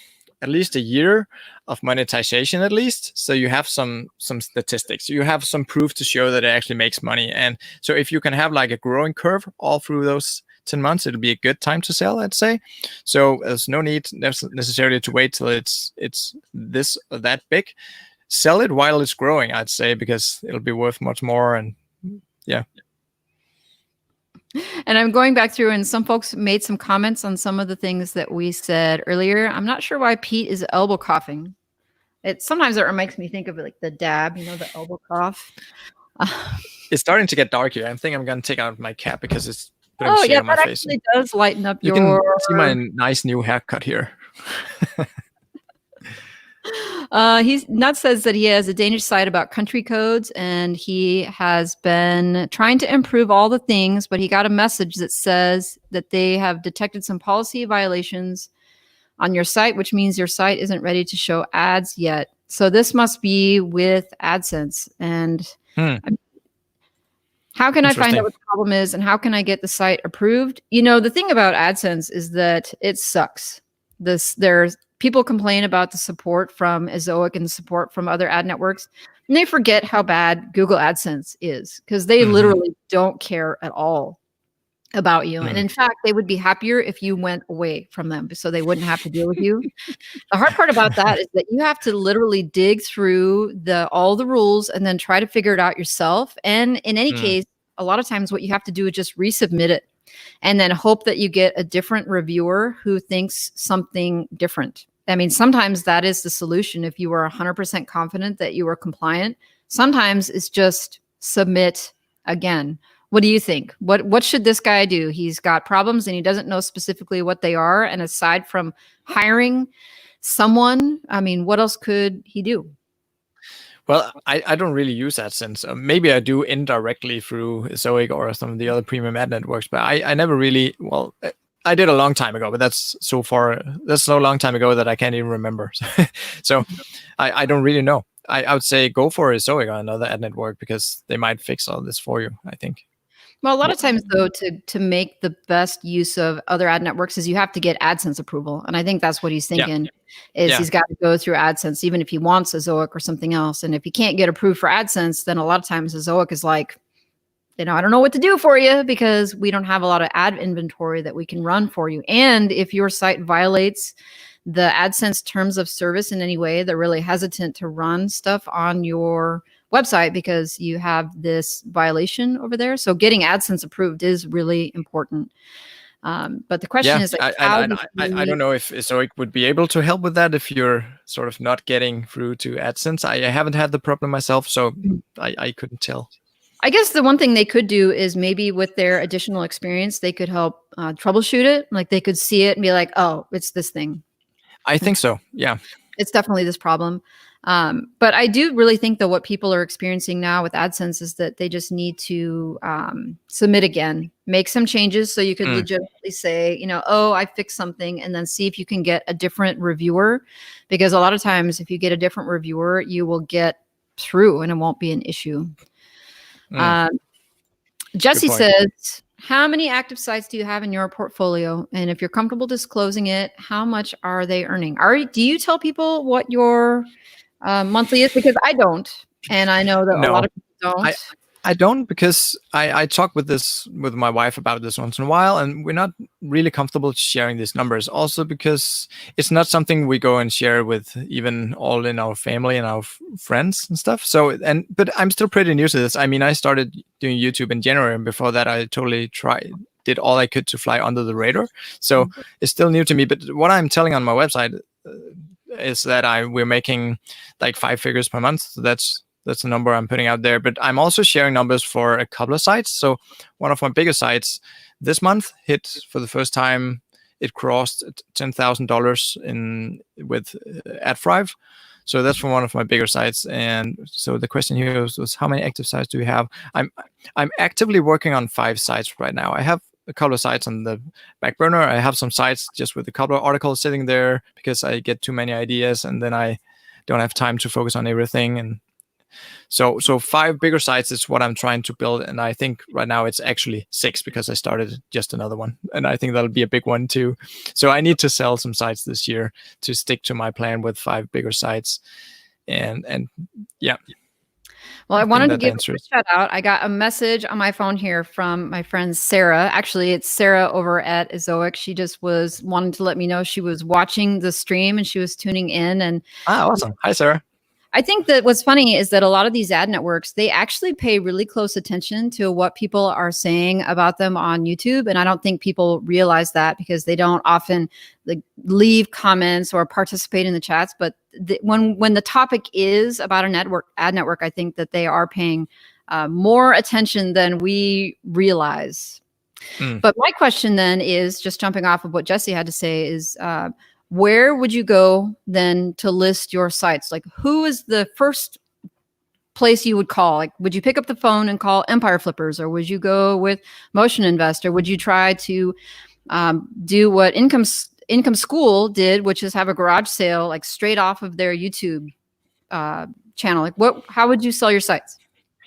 S2: at least a year of monetization, at least. So you have some statistics, you have some proof to show that it actually makes money. And so if you can have like a growing curve all through those 10 months, it'll be a good time to sell, I'd say. So there's no need necessarily to wait till it's this or that big. Sell it while it's growing, I'd say, because it'll be worth much more. And yeah.
S1: And I'm going back through, and some folks made some comments on some of the things that we said earlier. I'm not sure why Pete is elbow coughing. Sometimes it makes me think of it like the dab, the elbow cough.
S2: It's starting to get dark here. I think I'm going to take out my cap because it's putting shade on my face.
S1: Actually does lighten up
S2: you can see my nice new haircut here.
S1: Nut says that he has a Danish site about country codes, and he has been trying to improve all the things, but he got a message that says that they have detected some policy violations on your site, which means your site isn't ready to show ads yet. So this must be with AdSense. And how can I find out what the problem is, and how can I get the site approved? The thing about AdSense is that it sucks. There's people complain about the support from Ezoic and the support from other ad networks, and they forget how bad Google AdSense is, because they literally don't care at all about you. And in fact, they would be happier if you went away from them so they wouldn't have to deal with you. The hard part about that is that you have to literally dig through all the rules and then try to figure it out yourself. And in any case, a lot of times what you have to do is just resubmit it and then hope that you get a different reviewer who thinks something different. I mean, sometimes that is the solution. If you are 100% confident that you are compliant, sometimes it's just submit again. What do you think? What should this guy do? He's got problems and he doesn't know specifically what they are. And aside from hiring someone, I mean, what else could he do?
S2: Well, I don't really use AdSense. Maybe I do indirectly through Zoic or some of the other premium ad networks, but I never really, I did a long time ago, but that's so long time ago that I can't even remember. So I don't really know. I would say go for Zoic or another ad network, because they might fix all this for you, I think.
S1: Well, a lot of times, though, to make the best use of other ad networks is you have to get AdSense approval. And I think that's what he's thinking, he's got to go through AdSense, even if he wants a Zoic or something else. And if he can't get approved for AdSense, then a lot of times a Zoic is like, I don't know what to do for you, because we don't have a lot of ad inventory that we can run for you. And if your site violates the AdSense terms of service in any way, they're really hesitant to run stuff on your website because you have this violation over there. So getting AdSense approved is really important. But the question is, like,
S2: I don't know if Zoic would be able to help with that if you're sort of not getting through to AdSense. I haven't had the problem myself, so I couldn't tell.
S1: I guess the one thing they could do is maybe with their additional experience, they could help troubleshoot it. Like they could see it and be like, oh, it's this thing.
S2: I think so. Yeah.
S1: It's definitely this problem. But I do really think that what people are experiencing now with AdSense is that they just need to submit again, make some changes so you could legitimately say, oh, I fixed something, and then see if you can get a different reviewer. Because a lot of times if you get a different reviewer, you will get through and it won't be an issue. Jesse says, how many active sites do you have in your portfolio? And if you're comfortable disclosing it, how much are they earning? Do you tell people what your monthly is? Because I don't. And I know that a lot of people don't.
S2: I don't, because I talk with my wife about this once in a while, and we're not really comfortable sharing these numbers. Also because it's not something we go and share with even all in our family and our friends and stuff. So but I'm still pretty new to this. I mean, I started doing YouTube in January, and before that, I totally did all I could to fly under the radar. So it's still new to me. But what I'm telling on my website is that we're making like 5 figures per month. So that's the number I'm putting out there. But I'm also sharing numbers for a couple of sites. So one of my biggest sites this month hit for the first time. It crossed $10,000 with AdThrive. So that's from one of my bigger sites. And so the question here was how many active sites do we have? I'm actively working on 5 sites right now. I have a couple of sites on the back burner. I have some sites just with a couple of articles sitting there because I get too many ideas and then I don't have time to focus on everything. And so 5 bigger sites is what I'm trying to build, and I think right now it's actually 6 because I started just another one, and I think that'll be a big one too. So I need to sell some sites this year to stick to my plan with 5 bigger sites, and yeah.
S1: Well, I wanted to give a shout out. I got a message on my phone here from my friend Sarah. Actually, it's Sarah over at Ezoic. She just was wanting to let me know she was watching the stream and she was tuning in. And
S2: awesome. Hi, Sarah.
S1: I think that what's funny is that a lot of these ad networks, they actually pay really close attention to what people are saying about them on YouTube. And I don't think people realize that because they don't often leave comments or participate in the chats. But when the topic is about a ad network, I think that they are paying more attention than we realize. But my question then is, just jumping off of what Jesse had to say, is where would you go then to list your sites? Like, who is the first place you would call? Like, would you pick up the phone and call Empire Flippers, or would you go with Motion Invest, or would you try to do what Income School did, which is have a garage sale like straight off of their YouTube channel? Like, how would you sell your sites?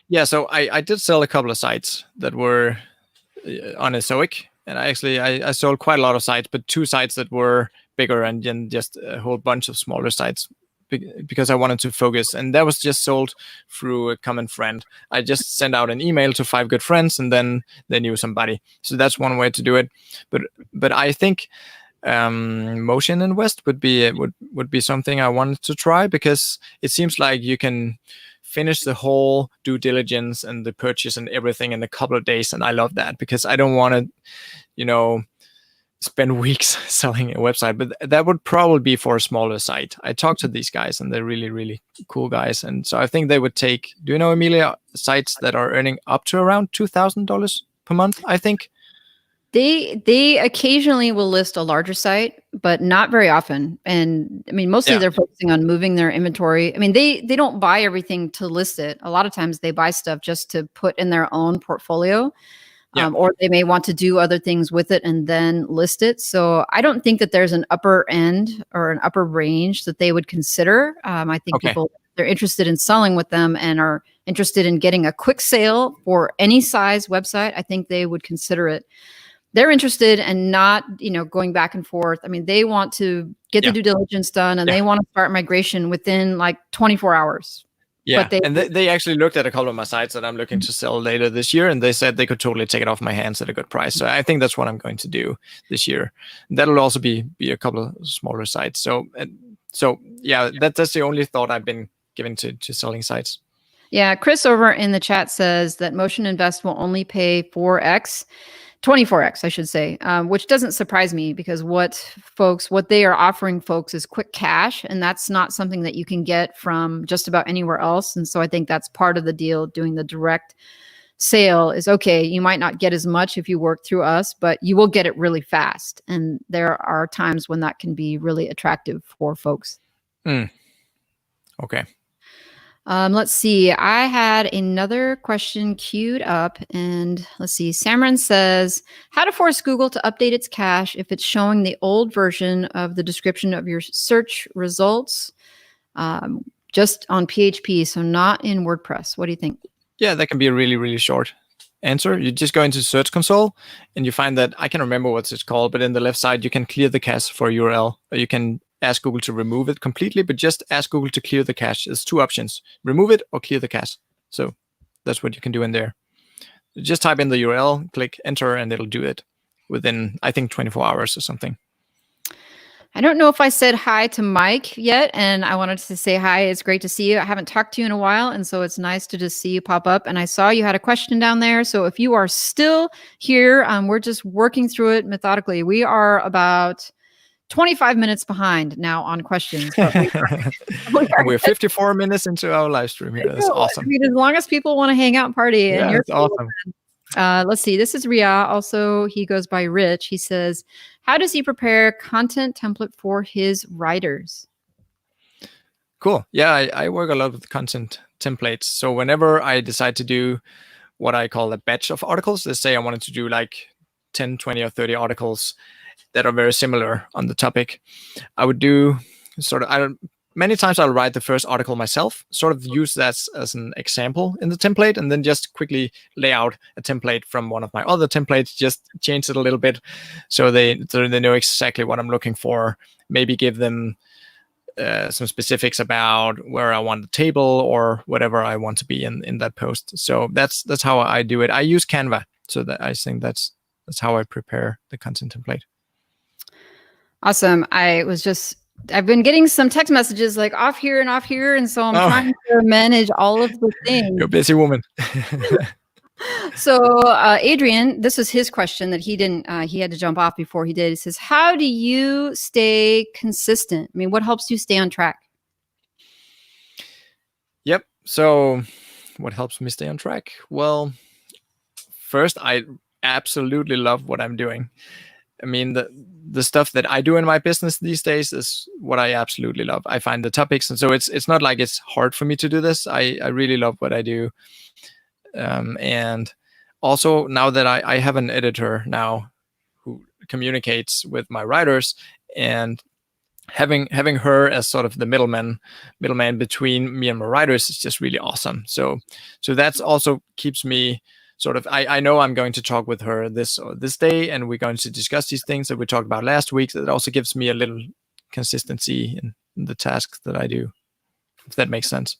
S2: Yeah, so I did sell a couple of sites that were on Ezoic, and I sold quite a lot of sites, but 2 sites that were bigger and then just a whole bunch of smaller sites because I wanted to focus, and that was just sold through a common friend. I just sent out an email to 5 good friends, and then they knew somebody. So that's one way to do it. But I think Motion Invest would be something I wanted to try, because it seems like you can finish the whole due diligence and the purchase and everything in a couple of days, and I love that because I don't want to, spend weeks selling a website. But that would probably be for a smaller site. I talked to these guys, and they're really, really cool guys, and so I think they would take. Do you know, Emilia, sites that are earning up to around $2,000 per month? I think.
S1: They occasionally will list a larger site, but not very often. And I mean, mostly they're focusing on moving their inventory. I mean, they don't buy everything to list it. A lot of times they buy stuff just to put in their own portfolio, or they may want to do other things with it and then list it. So I don't think that there's an upper end or an upper range that they would consider. I think people, they're interested in selling with them and are interested in getting a quick sale for any size website, I think they would consider it. They're interested and not, going back and forth. I mean, they want to get the due diligence done, and they want to start migration within like 24 hours.
S2: Yeah, and they actually looked at a couple of my sites that I'm looking to sell later this year, and they said they could totally take it off my hands at a good price. So I think that's what I'm going to do this year. That'll also be a couple of smaller sites. So yeah, that's the only thought I've been giving to selling sites.
S1: Yeah, Chris over in the chat says that Motion Invest will only pay 24x, I should say, which doesn't surprise me, because what they are offering folks is quick cash, and that's not something that you can get from just about anywhere else. And so I think that's part of the deal. Doing the direct sale is okay. You might not get as much if you work through us, but you will get it really fast. And there are times when that can be really attractive for folks.
S2: Okay.
S1: Let's see. I had another question queued up, and let's see. Samran says, how to force Google to update its cache if it's showing the old version of the description of your search results, just on PHP, so not in WordPress. What do you think?
S2: Yeah, that can be a really, really short answer. You just go into Search Console, and you find that, I can't remember what it's called, but in the left side, you can clear the cache for a URL, or you can ask Google to remove it completely, but just ask Google to clear the cache. There's 2 options: remove it or clear the cache. So That's what you can do in there. Just type in the URL, click enter, and it'll do it within, I think, 24 hours or something.
S1: I don't know if I said hi to Mike yet, and I wanted to say hi. It's great to see you. I haven't talked to you in a while, and so it's nice to just see you pop up. And I saw you had a question down there. So if you are still here, we're just working through it methodically. We are about 25 minutes behind now on questions. But
S2: we're 54 minutes into our live stream here. That's awesome.
S1: I mean, as long as people want to hang out and party, and you're
S2: it's awesome.
S1: Let's see. This is Ria. Also, he goes by Rich. He says, how does he prepare content template for his writers?
S2: Cool. Yeah, I work a lot with content templates. So whenever I decide to do what I call a batch of articles, let's say I wanted to do like 10, 20, or 30 articles that are very similar on the topic, I would do many times I'll write the first article myself, sort of use that as an example in the template, and then just quickly lay out a template from one of my other templates, just change it a little bit so they know exactly what I'm looking for. Maybe give them some specifics about where I want the table or whatever I want to be in that post. So that's how I do it. I use Canva, so that I think that's how I prepare the content template.
S1: Awesome. I've been getting some text messages like off here, and so I'm trying to manage all of the things.
S2: You're a busy woman.
S1: So Adrian, this was his question that he had to jump off before he did. He says, how do you stay consistent? I mean, what helps you stay on track?
S2: Yep. So what helps me stay on track? Well, first, I absolutely love what I'm doing. I mean, the stuff that I do in my business these days is what I absolutely love. I find the topics, and so it's not like it's hard for me to do this. I really love what I do. And also now that I have an editor now who communicates with my writers, and having her as sort of the middleman between me and my writers is just really awesome. So that's also keeps me sort of, I know I'm going to talk with her this day, and we're going to discuss these things that we talked about last week. That also gives me a little consistency in the tasks that I do, if that makes sense.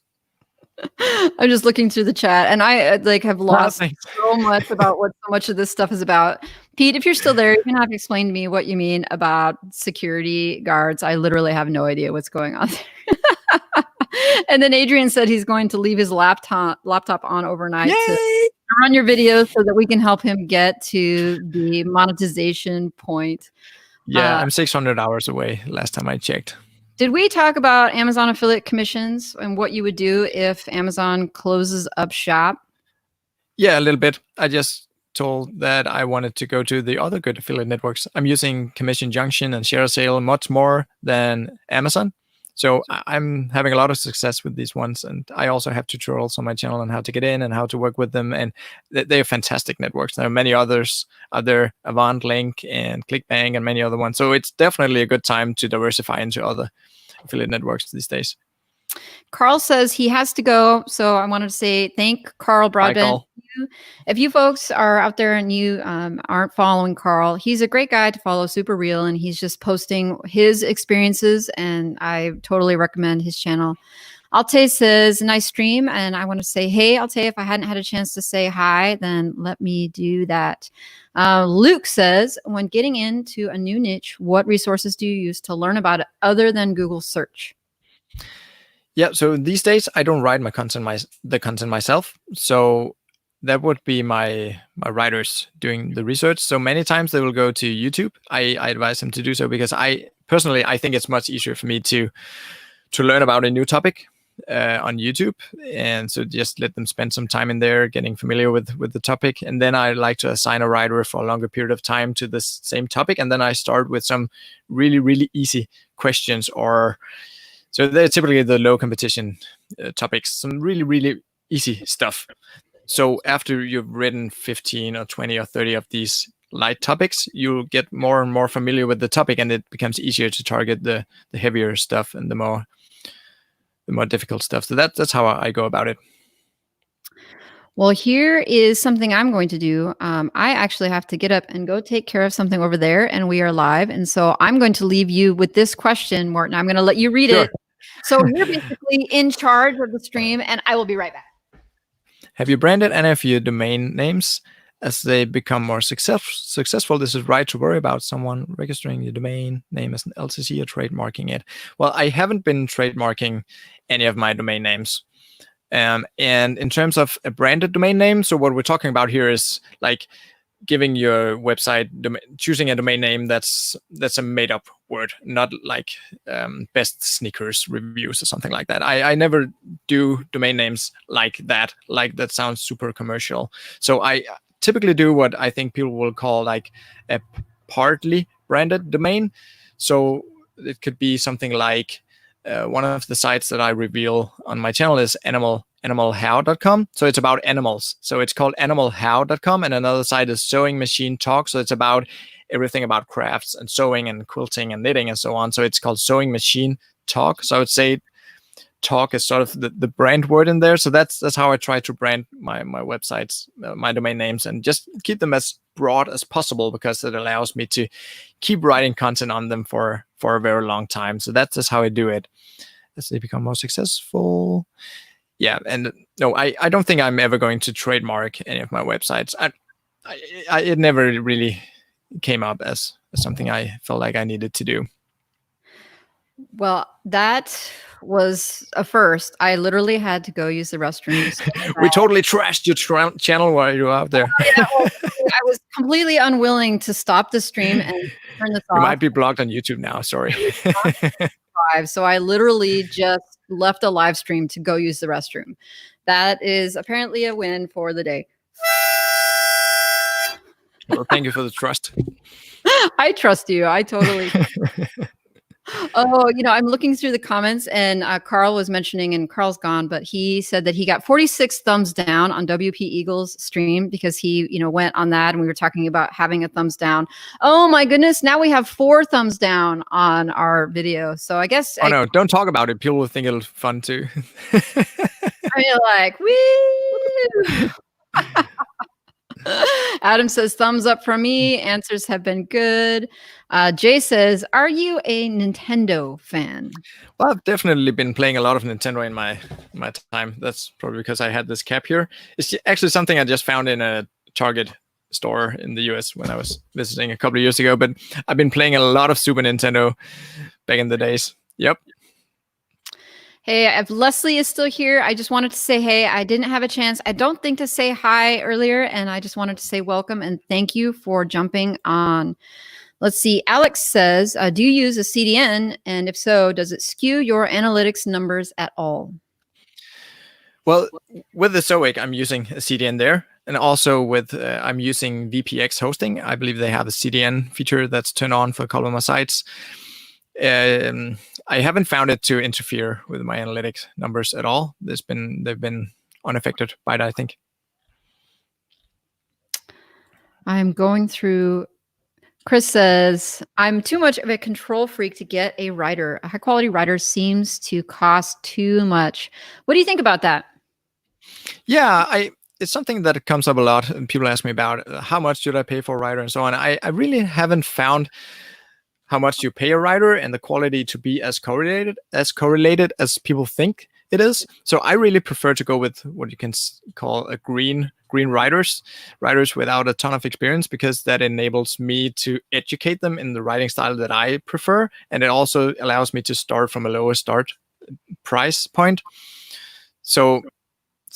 S1: I'm just looking through the chat, and I have lost so much about what so much of this stuff is about. Pete, if you're still there, you're gonna have to explain to me what you mean about security guards. I literally have no idea what's going on there. And then Adrian said he's going to leave his laptop on overnight to run your videos so that we can help him get to the monetization point.
S2: Yeah, I'm 600 hours away last time I checked.
S1: Did we talk about Amazon affiliate commissions and what you would do if Amazon closes up shop?
S2: Yeah, a little bit. I just told that I wanted to go to the other good affiliate networks. I'm using Commission Junction and ShareSale much more than Amazon. So I'm having a lot of success with these ones. And I also have tutorials on my channel on how to get in and how to work with them. And they're fantastic networks. There are many others, other Avant Link and ClickBank and many other ones. So it's definitely a good time to diversify into other affiliate networks these days.
S1: Carl says he has to go. So I wanted to say thank Carl Broadbent.
S2: Bye, Carl.
S1: If you folks are out there and you aren't following Carl, he's a great guy to follow, super real, and he's just posting his experiences, and I totally recommend his channel. Alte says, nice stream, and I want to say, hey, Alte, if I hadn't had a chance to say hi, then let me do that. Luke says, when getting into a new niche, what resources do you use to learn about it other than Google search?
S2: Yeah, so these days I don't write the content myself. So that would be my writers doing the research. So many times they will go to YouTube. I advise them to do so because I personally think it's much easier for me to learn about a new topic on YouTube, and so just let them spend some time in there getting familiar with the topic. And then I like to assign a writer for a longer period of time to this same topic, and then I start with some really, really easy questions, or so they're typically the low competition topics, some really, really easy stuff. So after you've written 15 or 20 or 30 of these light topics, you'll get more and more familiar with the topic, and it becomes easier to target the heavier stuff and the more difficult stuff. So that's how I go about it.
S1: Well, here is something I'm going to do. I actually have to get up and go take care of something over there, and we are live. And so I'm going to leave you with this question, Morten. I'm going to let you read it. So you're basically in charge of the stream, and I will be right back.
S2: Have you branded any of your domain names as they become more successful? This is right to worry about someone registering your domain name as an LCC or trademarking it. Well, I haven't been trademarking any of my domain names. And in terms of a branded domain name, so what we're talking about here is like giving your website, choosing a domain name that's a made up word, not like best sneakers reviews or something like that. I never do domain names like that. Like that sounds super commercial. So I typically do what I think people will call like a partly branded domain. So it could be something like one of the sites that I reveal on my channel is animalhow.com. So it's about animals. So it's called animalhow.com. And another site is Sewing Machine Talk. So it's about everything about crafts and sewing and quilting and knitting and so on. So it's called Sewing Machine Talk. So I would say talk is sort of the brand word in there. So that's how I try to brand my websites, my domain names, and just keep them as broad as possible, because it allows me to keep writing content on them for a very long time. So that's just how I do it as they become more successful. Yeah, and no, I don't think I'm ever going to trademark any of my websites. It never really came up as something I felt like I needed to do.
S1: Well, that was a first. I literally had to go use the restroom.
S2: We totally trashed your channel while you were out there.
S1: Yeah, well, I was completely unwilling to stop the stream and turn this off.
S2: You might be blocked on YouTube now. Sorry.
S1: So I literally just left a live stream to go use the restroom. That is apparently a win for the day.
S2: Well, thank you for the trust.
S1: I trust you. I totally. Oh, I'm looking through the comments, and Carl was mentioning, and Carl's gone, but he said that he got 46 thumbs down on WP Eagle's stream because he, went on that, and we were talking about having a thumbs down. Oh my goodness. Now we have 4 thumbs down on our video. So I guess.
S2: No, don't talk about it. People will think it'll be fun too.
S1: I like, woo. Adam says, thumbs up from me. Answers have been good. Jay says, are you a Nintendo fan?
S2: Well, I've definitely been playing a lot of Nintendo in my time. That's probably because I had this cap here. It's actually something I just found in a Target store in the US when I was visiting a couple of years ago. But I've been playing a lot of Super Nintendo back in the days. Yep.
S1: Hey, if Leslie is still here, I just wanted to say, hey, I didn't have a chance, I don't think, to say hi earlier, and I just wanted to say welcome and thank you for jumping on. Let's see. Alex says, do you use a CDN? And if so, does it skew your analytics numbers at all?
S2: Well, with the Zoic, I'm using a CDN there. And also with, I'm using VPX hosting. I believe they have a CDN feature that's turned on for a couple of my sites. I haven't found it to interfere with my analytics numbers at all. They've been unaffected by that, I think.
S1: I'm going through. Chris says, I'm too much of a control freak to get a writer. A high quality writer seems to cost too much. What do you think about that?
S2: Yeah, it's something that comes up a lot. And people ask me about how much should I pay for a writer and so on. I really haven't found how much you pay a writer and the quality to be as correlated as people think it is. So I really prefer to go with what you can call a green writers without a ton of experience, because that enables me to educate them in the writing style that I prefer. And it also allows me to start from a lower start price point. So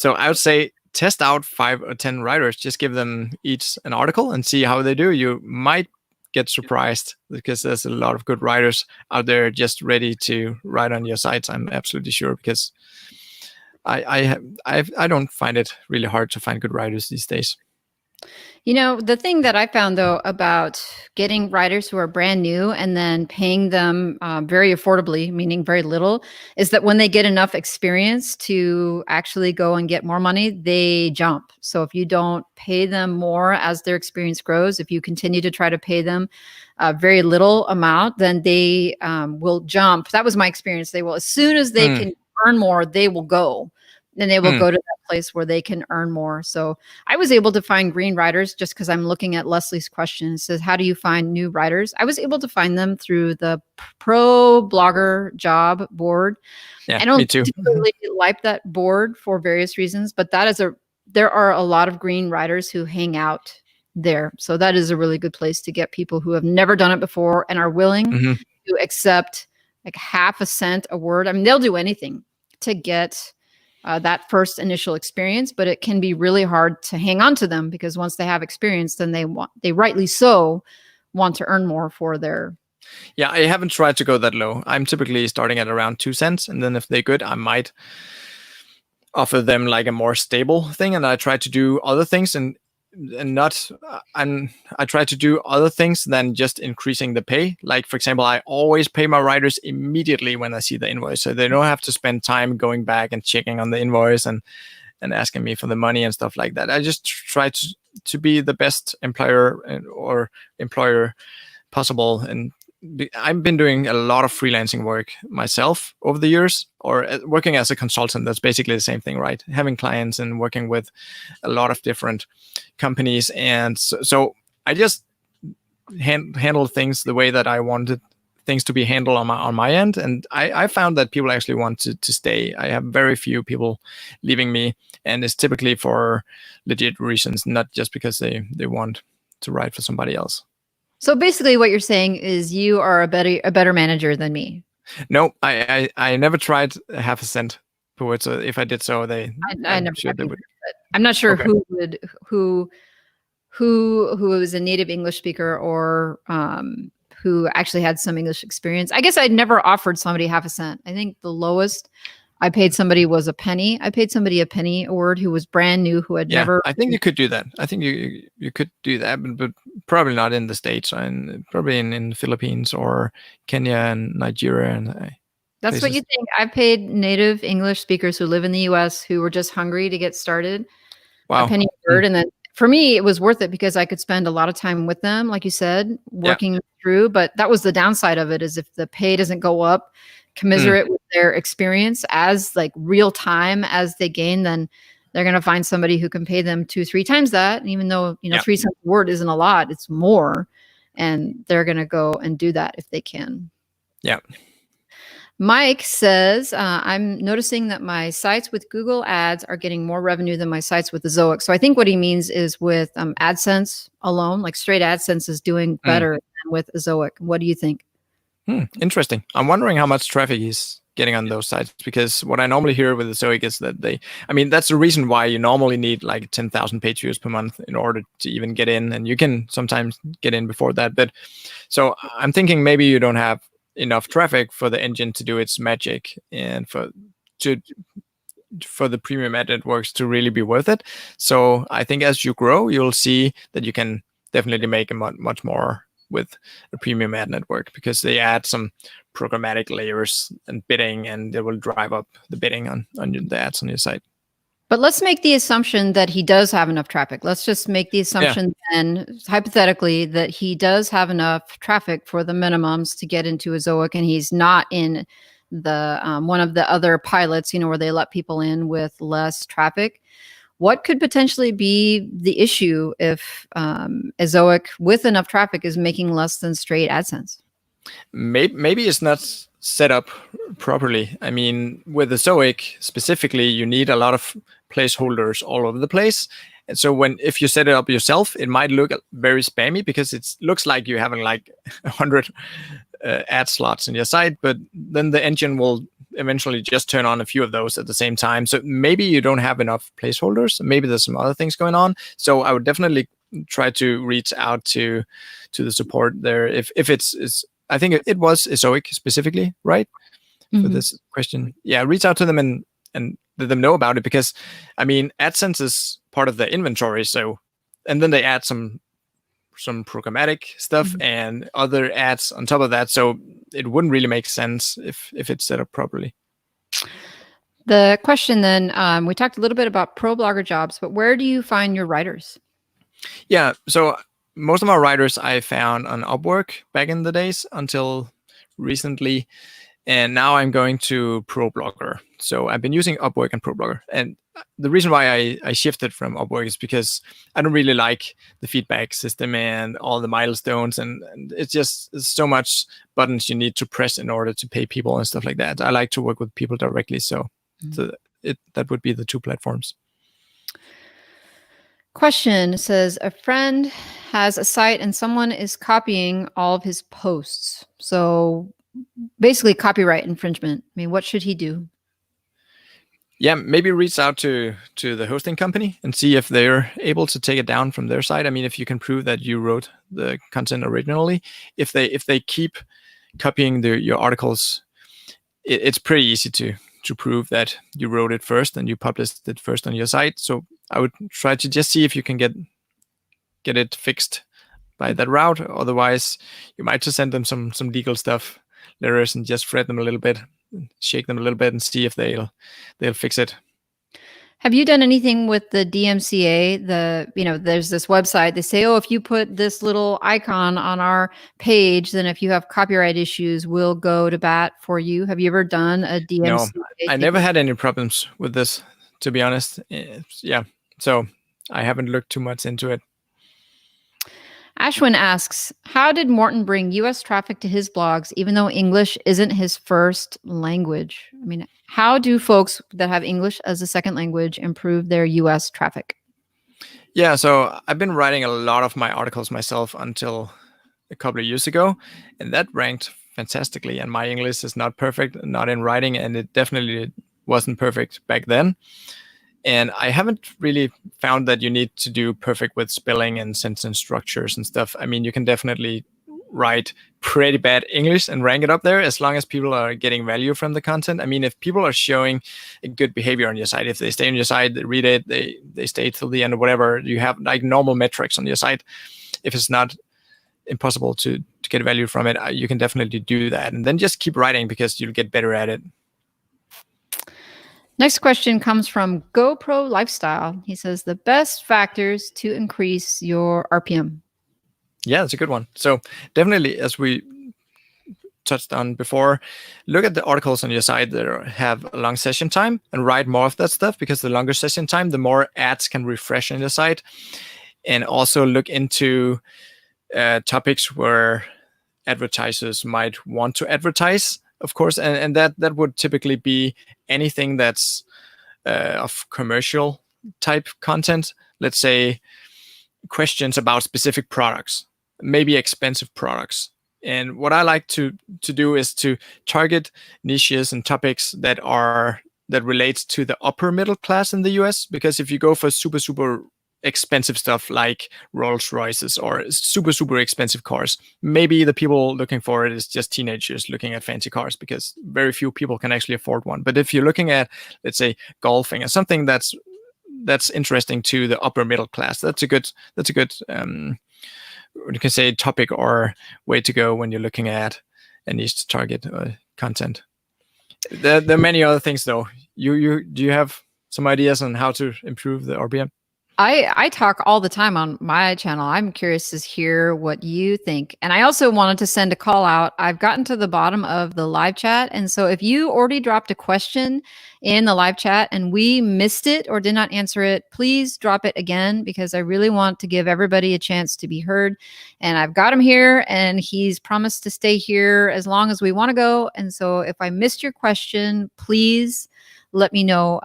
S2: I would say test out 5 or 10 writers, just give them each an article and see how they do. You might get surprised, because there's a lot of good writers out there just ready to write on your sites. I'm absolutely sure, because I don't find it really hard to find good writers these days.
S1: The thing that I found, though, about getting writers who are brand new and then paying them very affordably, meaning very little, is that when they get enough experience to actually go and get more money, they jump. So if you don't pay them more as their experience grows, if you continue to try to pay them a very little amount, then they will jump. That was my experience. They will, as soon as they can earn more, they will go. Then they will go to that place where they can earn more. So I was able to find green writers just because I'm looking at Leslie's question. It says, how do you find new writers? I was able to find them through the Pro Blogger job board.
S2: Yeah,
S1: I don't
S2: me too.
S1: particularly like that board for various reasons, but that is a there are a lot of green writers who hang out there. So that is a really good place to get people who have never done it before and are willing
S2: Mm-hmm.
S1: to accept like half a cent a word. I mean, they'll do anything to get that first initial experience, but it can be really hard to hang on to them because once they have experience, then they rightly so want to earn more for their.
S2: Yeah, I haven't tried to go that low. I'm typically starting at around 2 cents, and then if they're good, I might offer them like a more stable thing. And I try to do other things and not I try to do other things than just increasing the pay. Like, for example, I always pay my writers immediately when I see the invoice, so they don't have to spend time going back and checking on the invoice and asking me for the money and stuff like that. I just try to be the best employer or employer possible. And I've been doing a lot of freelancing work myself over the years, or working as a consultant. That's basically the same thing, right? Having clients and working with a lot of different companies. And so I just handle things the way that I wanted things to be handled on my end. And I found that people actually want to stay. I have very few people leaving me, and it's typically for legit reasons, not just because they want to write for somebody else.
S1: So basically what you're saying is you are a better manager than me.
S2: No, I never tried half a cent per word. So if I did so,
S1: I
S2: I'm
S1: never
S2: sure they would.
S1: I'm not sure
S2: Okay.
S1: who is a native English speaker or who actually had some English experience. I guess I'd never offered somebody half a cent. I think the lowest I paid somebody was a penny. I paid somebody a penny a word who was brand new, who had never.
S2: I think you could do that. I think you could do that, but probably not in the States, and probably in the Philippines or Kenya and Nigeria and
S1: That's
S2: places.
S1: what you think. I've paid native English speakers who live in the US who were just hungry to get started
S2: Wow.
S1: a penny a word. And then for me, it was worth it because I could spend a lot of time with them, like you said, working through. But that was the downside of it, is if the pay doesn't go up commensurate with their experience as like real time as they gain, then they're going to find somebody who can pay them 2-3 times that. And even though, 3 cents a word isn't a lot, it's more. And they're going to go and do that if they can.
S2: Yeah.
S1: Mike says, I'm noticing that my sites with Google Ads are getting more revenue than my sites with the Zoic. So I think what he means is with AdSense alone, like straight AdSense is doing better than with Zoic. What do you think?
S2: Interesting. I'm wondering how much traffic he's getting on those sites, because what I normally hear with the Zoic is that that's the reason why you normally need like 10,000 page views per month in order to even get in. And you can sometimes get in before that. But so I'm thinking maybe you don't have enough traffic for the engine to do its magic and for the premium ad networks to really be worth it. So I think as you grow, you'll see that you can definitely make a much more with a premium ad network, because they add some programmatic layers and bidding, and they will drive up the bidding on the ads on your site.
S1: But let's make the assumption that he does have enough traffic. Let's just make the assumption then, hypothetically, that he does have enough traffic for the minimums to get into a Zoic, and he's not in the one of the other pilots, where they let people in with less traffic. What could potentially be the issue if a Zoic with enough traffic is making less than straight AdSense?
S2: Maybe it's not set up properly. I mean, with the Zoic specifically, you need a lot of placeholders all over the place. And so if you set it up yourself, it might look very spammy, because it looks like you're having like 100 ad slots in your site, but then the engine will eventually just turn on a few of those at the same time. So maybe you don't have enough placeholders. Maybe there's some other things going on. So I would definitely try to reach out to the support there. If it's I think it was Zoic specifically, right? For this question. Yeah, reach out to them and let them know about it, because I mean, AdSense is part of the inventory. So, and then they add some programmatic stuff and other ads on top of that. So it wouldn't really make sense if it's set up properly.
S1: The question then, we talked a little bit about pro blogger jobs, but where do you find your writers?
S2: Yeah, so most of my writers I found on Upwork back in the days until recently. And now I'm going to ProBlogger. So I've been using Upwork and ProBlogger. And the reason why I shifted from Upwork is because I don't really like the feedback system and all the milestones. And it's so much buttons you need to press in order to pay people and stuff like that. I like to work with people directly. So that would be the two platforms.
S1: Question says, a friend has a site and someone is copying all of his posts. So basically copyright infringement. I mean, what should he do?
S2: Yeah, maybe reach out to the hosting company and see if they're able to take it down from their side. I mean, if you can prove that you wrote the content originally, if they keep copying your articles, it's pretty easy to prove that you wrote it first and you published it first on your site. So I would try to just see if you can get it fixed by that route. Otherwise, you might just send them some legal stuff letters and just thread them a little bit, shake them a little bit, and see if they'll fix it.
S1: Have you done anything with the DMCA? There's this website. They say, oh, if you put this little icon on our page, then if you have copyright issues, we'll go to bat for you. Have you ever done a DMCA?
S2: No, I never had any problems with this, to be honest. Yeah, so I haven't looked too much into it.
S1: Ashwin asks, how did Morten bring US traffic to his blogs, even though English isn't his first language? I mean, how do folks that have English as a second language improve their US traffic?
S2: Yeah, so I've been writing a lot of my articles myself until a couple of years ago, and that ranked fantastically. And my English is not perfect, not in writing, and it definitely wasn't perfect back then. And I haven't really found that you need to do perfect with spelling and sentence structures and stuff. I mean, you can definitely write pretty bad English and rank it up there as long as people are getting value from the content. I mean, if people are showing a good behavior on your site, if they stay on your site, they read it, they stay till the end or whatever, you have like normal metrics on your site. If it's not impossible to get value from it, you can definitely do that. And then just keep writing because you'll get better at it.
S1: Next question comes from GoPro Lifestyle. He says, the best factors to increase your RPM.
S2: Yeah, that's a good one. So definitely, as we touched on before, look at the articles on your site that have a long session time and write more of that stuff, because the longer session time, the more ads can refresh on your site. And also look into topics where advertisers might want to advertise, of course, and that would typically be anything that's of commercial type content. Let's say questions about specific products, maybe expensive products. And what I like to do is to target niches and topics that relates to the upper middle class in the US. Because if you go for super expensive stuff like Rolls Royces or super expensive cars, maybe the people looking for it is just teenagers looking at fancy cars, because very few people can actually afford one. But if you're looking at, let's say, golfing or something that's interesting to the upper middle class, that's a good you can say topic or way to go when you're looking at a niche target content. There are many other things though. Do you have some ideas on how to improve the RPM?
S1: I talk all the time on my channel. I'm curious to hear what you think. And I also wanted to send a call out. I've gotten to the bottom of the live chat. And so if you already dropped a question in the live chat and we missed it or did not answer it, please drop it again, because I really want to give everybody a chance to be heard. And I've got him here and he's promised to stay here as long as we want to go. And so if I missed your question, please let me know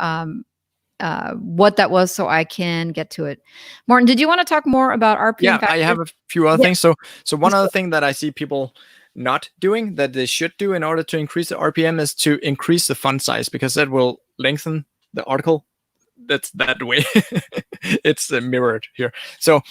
S1: what that was so I can get to it. Morten, did you want to talk more about RPM?
S2: Yeah, factors? I have a few other things. So one other thing that I see people not doing that they should do in order to increase the RPM is to increase the font size, because that will lengthen the article. That's that way. It's mirrored here. So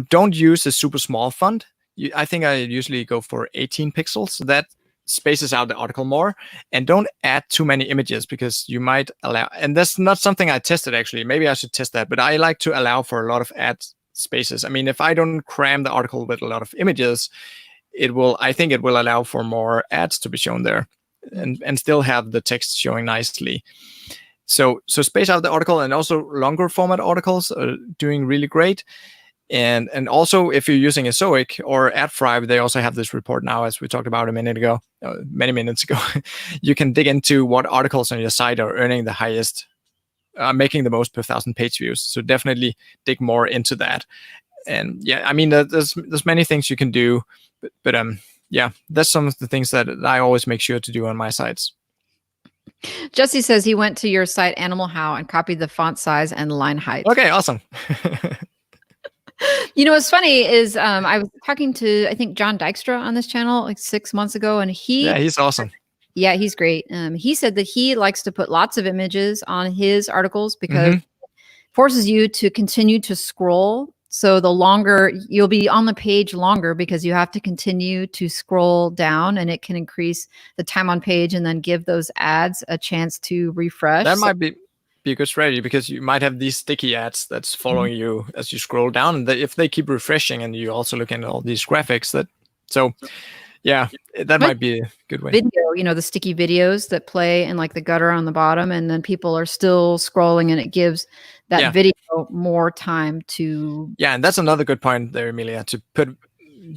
S2: don't use a super small font. I think I usually go for 18 pixels. So that spaces out the article more, and don't add too many images, because you might allow, and that's not something I tested actually, maybe I should test that, but I like to allow for a lot of ad spaces. I mean, if I don't cram the article with a lot of images, I think it will allow for more ads to be shown there and still have the text showing nicely. So space out the article, and also longer format articles are doing really great. And also, if you're using a Zoic or AdThrive, they also have this report now, as we talked about many minutes ago. You can dig into what articles on your site are earning the highest, making the most per 1,000 page views. So definitely dig more into that. And yeah, I mean, there's many things you can do, but yeah, that's some of the things that I always make sure to do on my sites.
S1: Jesse says he went to your site Animal How and copied the font size and line height.
S2: Okay, awesome.
S1: You know, what's funny is I was talking to, I think, John Dykstra on this channel like 6 months ago, and
S2: Yeah, he's awesome.
S1: yeah, he's great. He said that he likes to put lots of images on his articles because it forces you to continue to scroll. So the longer you'll be on the page longer because you have to continue to scroll down, and it can increase the time on page and then give those ads a chance to refresh.
S2: That might be a good strategy, because you might have these sticky ads that's following you as you scroll down, and if they keep refreshing and you also look at all these graphics, yeah, that might be a good way.
S1: Video, you know, the sticky videos that play in like the gutter on the bottom, and then people are still scrolling, and it gives that video more time to.
S2: Yeah, and that's another good point there, Emilia, to put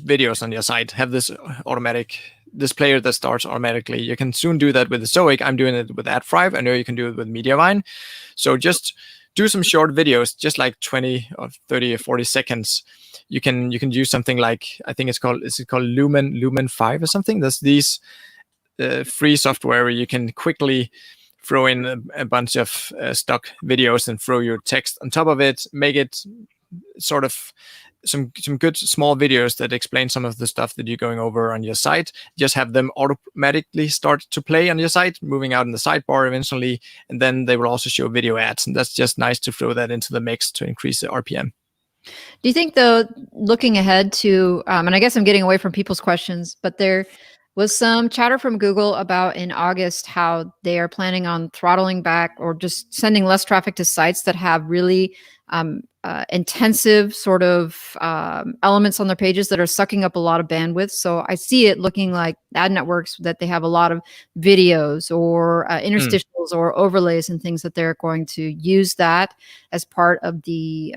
S2: videos on your site. Have this automatic displayer that starts automatically. You can soon do that with the Zoic. I'm doing it with AdThrive. I know you can do it with Mediavine. So just do some short videos, just like 20 or 30 or 40 seconds. You can use something like, I think is it called Lumen 5 or something? There's these free software where you can quickly throw in a bunch of stock videos and throw your text on top of it, make it sort of some good small videos that explain some of the stuff that you're going over on your site. Just have them automatically start to play on your site, moving out in the sidebar eventually, and then they will also show video ads, and that's just nice to throw that into the mix to increase the RPM.
S1: Do you think, though, looking ahead to, and I guess I'm getting away from people's questions, but there was some chatter from Google about in August how they are planning on throttling back or just sending less traffic to sites that have really intensive sort of elements on their pages that are sucking up a lot of bandwidth. So I see it looking like ad networks that they have a lot of videos or interstitials or overlays and things that they're going to use that as part of the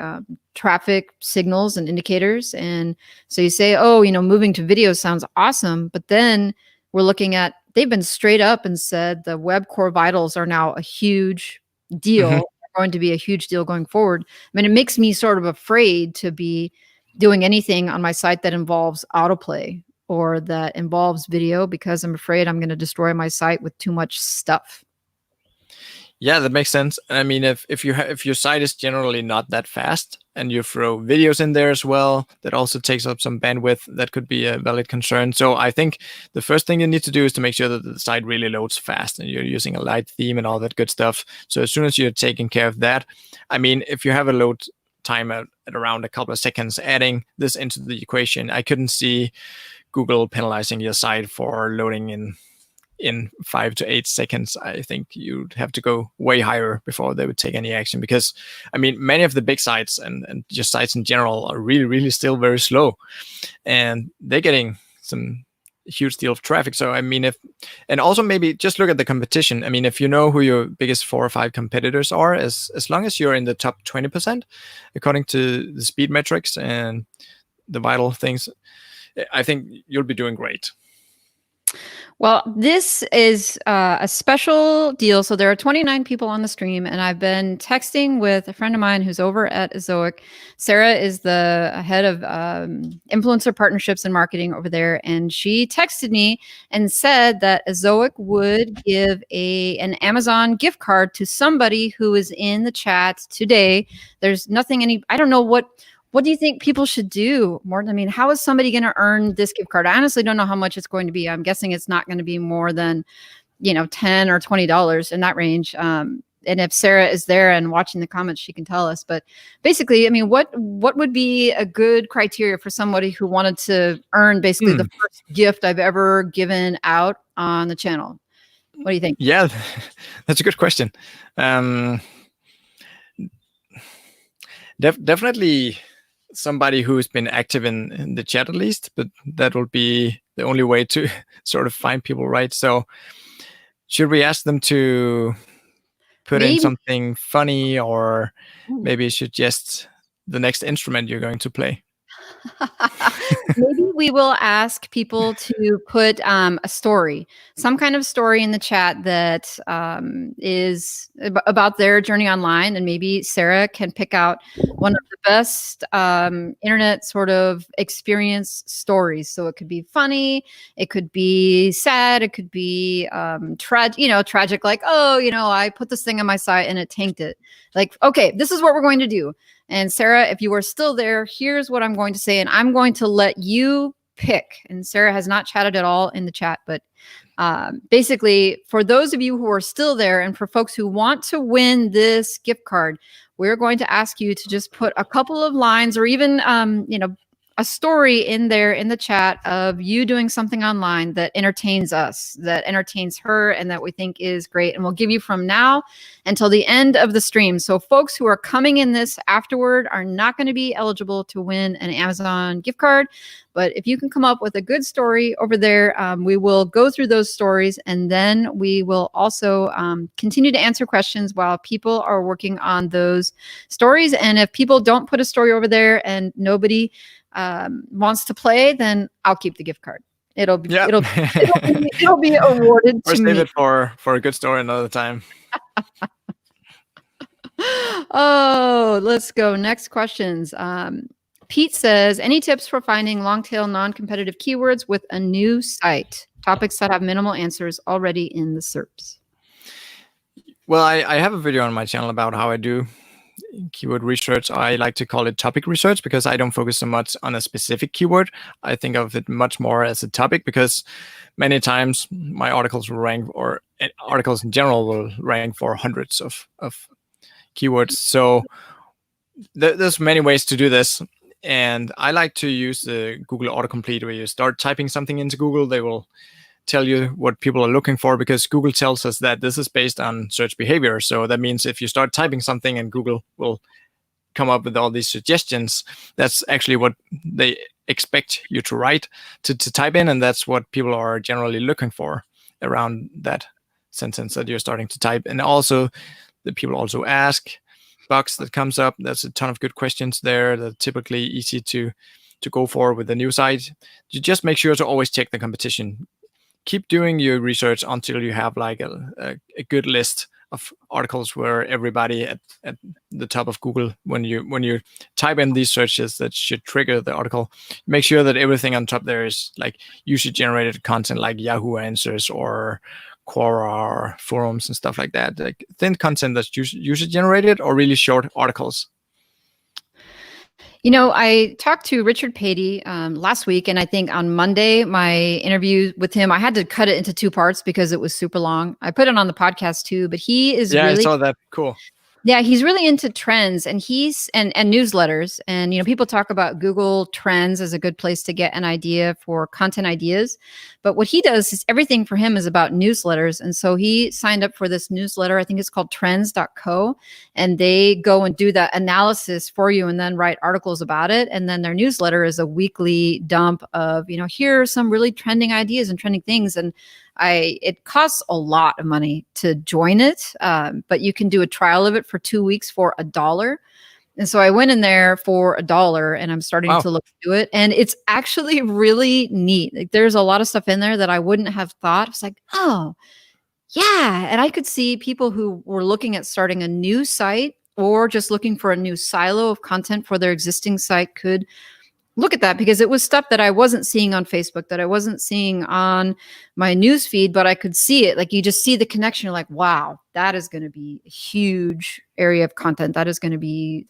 S1: traffic signals and indicators. And so you say, oh, you know, moving to video sounds awesome. But then we're looking at, they've been straight up and said the web core vitals are now a huge deal. Going to be a huge deal going forward. I mean, it makes me sort of afraid to be doing anything on my site that involves autoplay or that involves video, because I'm afraid I'm going to destroy my site with too much stuff.
S2: Yeah, that makes sense. I mean, if your site is generally not that fast and you throw videos in there as well, that also takes up some bandwidth. That could be a valid concern. So I think the first thing you need to do is to make sure that the site really loads fast and you're using a light theme and all that good stuff. So as soon as you're taking care of that, I mean, if you have a load time at around a couple of seconds, adding this into the equation, I couldn't see Google penalizing your site for loading in 5 to 8 seconds. I think you'd have to go way higher before they would take any action, because I mean, many of the big sites and just sites in general are really, really still very slow, and they're getting some huge deal of traffic. So I mean, and also maybe just look at the competition. I mean, if you know who your biggest 4 or 5 competitors are, as long as you're in the top 20%, according to the speed metrics and the vital things, I think you'll be doing great.
S1: Well, this is a special deal. So there are 29 people on the stream, and I've been texting with a friend of mine who's over at Zoic. Sarah is the head of influencer partnerships and marketing over there, and she texted me and said that Zoic would give an Amazon gift card to somebody who is in the chat today. There's nothing I don't know what do you think people should do, Morten? I mean, how is somebody going to earn this gift card? I honestly don't know how much it's going to be. I'm guessing it's not going to be more than, $10 or $20 in that range. And if Sarah is there and watching the comments, she can tell us. But basically, I mean, what would be a good criteria for somebody who wanted to earn basically the first gift I've ever given out on the channel? What do you think?
S2: Yeah, that's a good question. Definitely somebody who's been active in the chat at least, but that will be the only way to sort of find people, right? So should we ask them to put in something funny, or maybe suggest the next instrument you're going to play?
S1: Maybe we will ask people to put a story, some kind of story in the chat that is about their journey online. And maybe Sarah can pick out one of the best internet sort of experience stories. So it could be funny, it could be sad, it could be tragic, like, I put this thing on my site and it tanked it. Like, okay, this is what we're going to do. And Sarah, if you are still there, here's what I'm going to say, and I'm going to let you pick. And Sarah has not chatted at all in the chat, but basically, for those of you who are still there and for folks who want to win this gift card, we're going to ask you to just put a couple of lines or even, a story in there in the chat of you doing something online that entertains us, that entertains her, and that we think is great. And we'll give you from now until the end of the stream. So folks who are coming in this afterward are not going to be eligible to win an Amazon gift card. But if you can come up with a good story over there, we will go through those stories, and then we will also continue to answer questions while people are working on those stories. And if people don't put a story over there and nobody wants to play, then I'll keep the gift card. It'll be awarded
S2: or
S1: to me.
S2: Save it for a good story another time.
S1: Oh, let's go. Next questions. Pete says, any tips for finding long tail non-competitive keywords with a new site? Topics that have minimal answers already in the SERPs.
S2: Well, I have a video on my channel about how I do keyword research. I like to call it topic research because I don't focus so much on a specific keyword. I think of it much more as a topic, because many times my articles will rank, or articles in general will rank for hundreds of keywords. So there's many ways to do this. And I like to use the Google autocomplete, where you start typing something into Google, they will tell you what people are looking for, because Google tells us that this is based on search behavior. So that means if you start typing something and Google will come up with all these suggestions, that's actually what they expect you to write, to type in. And that's what people are generally looking for around that sentence that you're starting to type. And also the people also ask box that comes up. There's a ton of good questions there that are typically easy to go for with the new site. You just make sure to always check the competition. Keep doing your research until you have like a good list of articles where everybody at the top of Google, when you type in these searches that should trigger the article, make sure that everything on top there is like user-generated content, like Yahoo Answers or Quora or forums and stuff like that. Like thin content that's user-generated, or really short articles.
S1: You know, I talked to Richard Patey last week, and I think on Monday, my interview with him, I had to cut it into 2 parts because it was super long. I put it on the podcast too, but he is really—
S2: I saw that. Cool.
S1: Yeah, he's really into trends, and and newsletters. And, people talk about Google Trends as a good place to get an idea for content ideas. But what he does is everything for him is about newsletters. And so he signed up for this newsletter. I think it's called trends.co. And they go and do that analysis for you and then write articles about it. And then their newsletter is a weekly dump of, here are some really trending ideas and trending things. And it costs a lot of money to join it, but you can do a trial of it for 2 weeks for $1. And so I went in there for $1, and I'm starting to look into it. And it's actually really neat. Like, there's a lot of stuff in there that I wouldn't have thought. It's like, oh, yeah. And I could see people who were looking at starting a new site or just looking for a new silo of content for their existing site could look at that, because it was stuff that I wasn't seeing on Facebook, that I wasn't seeing on my news feed, but I could see it. Like, you just see the connection. You're like, wow, that is going to be a huge area of content. That is going to be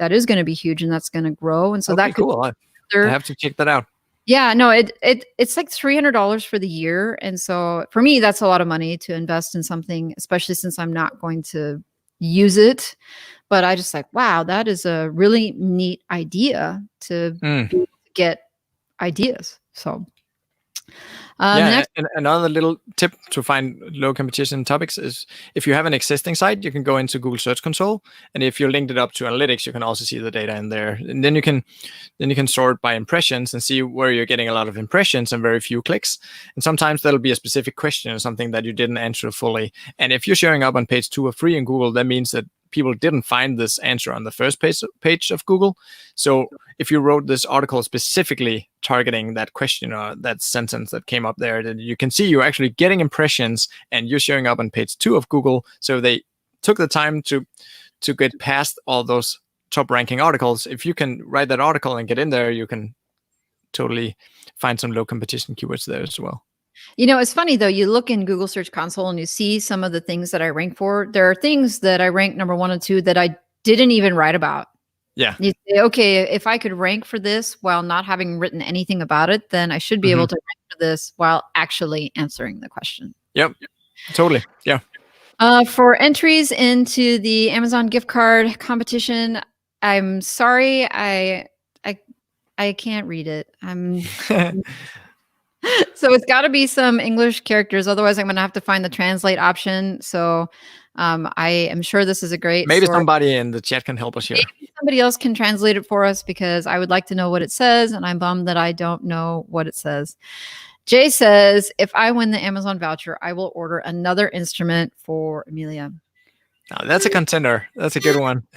S1: huge, and that's going to grow. And so that could
S2: cool. I have to check that out.
S1: Yeah, no, it's like $300 for the year. And so for me, that's a lot of money to invest in something, especially since I'm not going to use it. But I just like, wow, that is a really neat idea to get ideas. So
S2: and another little tip to find low competition topics is, if you have an existing site, you can go into Google Search Console, and if you linked it up to analytics, you can also see the data in there. And then you can sort by impressions and see where you're getting a lot of impressions and very few clicks. And sometimes there'll be a specific question or something that you didn't answer fully. And if you're showing up on page 2 or 3 in Google, that means that people didn't find this answer on the first page of Google. So if you wrote this article specifically targeting that question or that sentence that came up there, then you can see you're actually getting impressions and you're showing up on page 2 of Google. So they took the time to get past all those top ranking articles. If you can write that article and get in there, you can totally find some low competition keywords there as well.
S1: It's funny though, you look in Google Search Console and you see some of the things that I rank for. There are things that I rank number 1 and 2 that I didn't even write about.
S2: Yeah.
S1: You say, okay, if I could rank for this while not having written anything about it, then I should be able to rank for this while actually answering the question.
S2: Yep. Totally. Yeah.
S1: For entries into the Amazon gift card competition, I'm sorry, I can't read it. So it's got to be some English characters. Otherwise, I'm going to have to find the translate option. So I am sure this is a great
S2: Maybe
S1: source.
S2: somebody in the chat can help us here.
S1: Maybe somebody else can translate it for us because I would like to know what it says. And I'm bummed that I don't know what it says. Jay says, if I win the Amazon voucher, I will order another instrument for Amelia.
S2: Oh, that's a contender. That's a good one.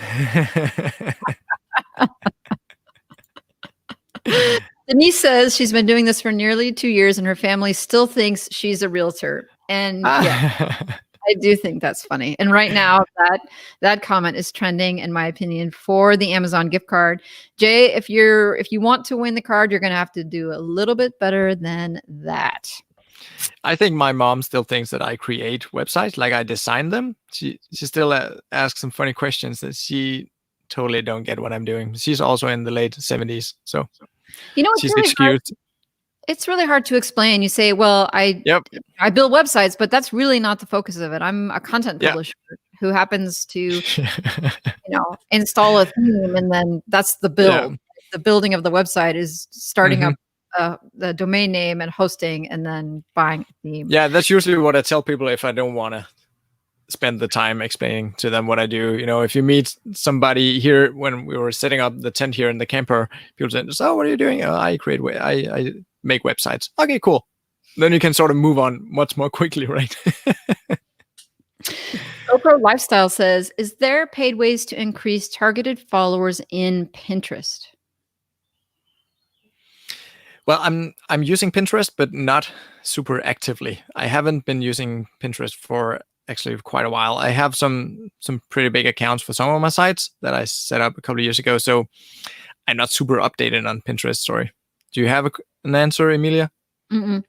S1: Denise says she's been doing this for nearly 2 years and her family still thinks she's a realtor. And yeah, I do think that's funny. And right now that comment is trending, in my opinion, for the Amazon gift card. Jay, if you want to win the card, you're going to have to do a little bit better than that.
S2: I think my mom still thinks that I create websites, like I design them. She still asks some funny questions that she totally don't get what I'm doing. She's also in the late 70s, so she's
S1: really
S2: excused.
S1: It's really hard to explain. You say, well, I build websites, but that's really not the focus of it. I'm a content publisher who happens to, install a theme, and then that's the build. Yeah. The building of the website is starting up the domain name and hosting, and then buying a theme.
S2: Yeah, that's usually what I tell people if I don't want to spend the time explaining to them what I do. If you meet somebody here when we were setting up the tent here in the camper, people say, "So, what are you doing?" I make websites. Okay, cool. Then you can sort of move on much more quickly, right?
S1: GoPro Lifestyle says, is there paid ways to increase targeted followers in Pinterest?
S2: Well, I'm using Pinterest, but not super actively. I haven't been using Pinterest for actually quite a while. I have some pretty big accounts for some of my sites that I set up a couple of years ago, so I'm not super updated on Pinterest. Sorry. Do you have an answer, Emilia?
S1: Mm-mm.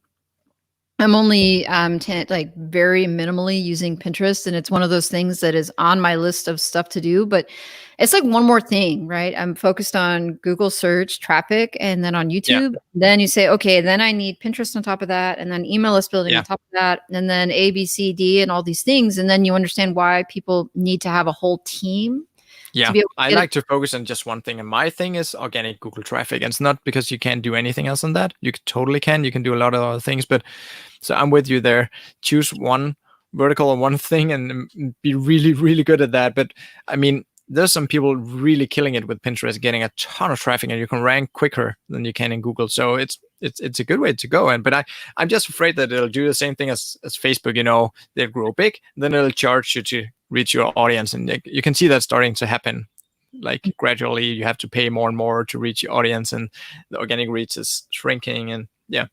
S1: I'm only very minimally using Pinterest, and it's one of those things that is on my list of stuff to do, but it's like one more thing, right? I'm focused on Google search traffic and then on YouTube. Yeah. Then you say, okay, then I need Pinterest on top of that, and then email list building on top of that, and then A, B, C, D, and all these things. And then you understand why people need to have a whole team.
S2: Yeah, I like to focus on just one thing. And my thing is organic Google traffic. And it's not because you can't do anything else on that. You totally can. You can do a lot of other things. But so I'm with you there. Choose one vertical or one thing and be really, really good at that. But I mean, there's some people really killing it with Pinterest, getting a ton of traffic, and you can rank quicker than you can in Google. So it's a good way to go. But I'm just afraid that it'll do the same thing as Facebook. They'll grow big, then it'll charge you to reach your audience, and you can see that starting to happen. Like gradually, you have to pay more and more to reach your audience, and the organic reach is shrinking. And yeah.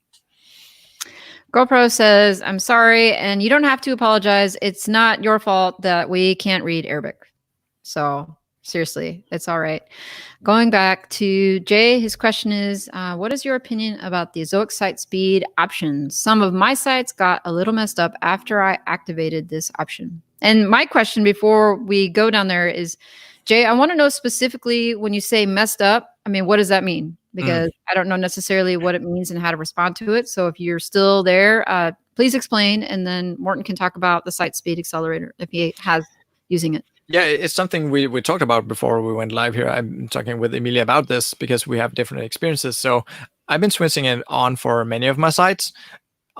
S1: GoPro says, "I'm sorry, and you don't have to apologize. It's not your fault that we can't read Arabic. So seriously, it's all right." Going back to Jay, his question is, what is your opinion about the Ezoic site speed options? Some of my sites got a little messed up after I activated this option. And my question before we go down there is, Jay, I want to know specifically when you say messed up, I mean, what does that mean? Because I don't know necessarily what it means and how to respond to it. So if you're still there, please explain. And then Morten can talk about the site speed accelerator if he has using it.
S2: Yeah, it's something we talked about before we went live here. I'm talking with Emilia about this because we have different experiences. So I've been switching it on for many of my sites.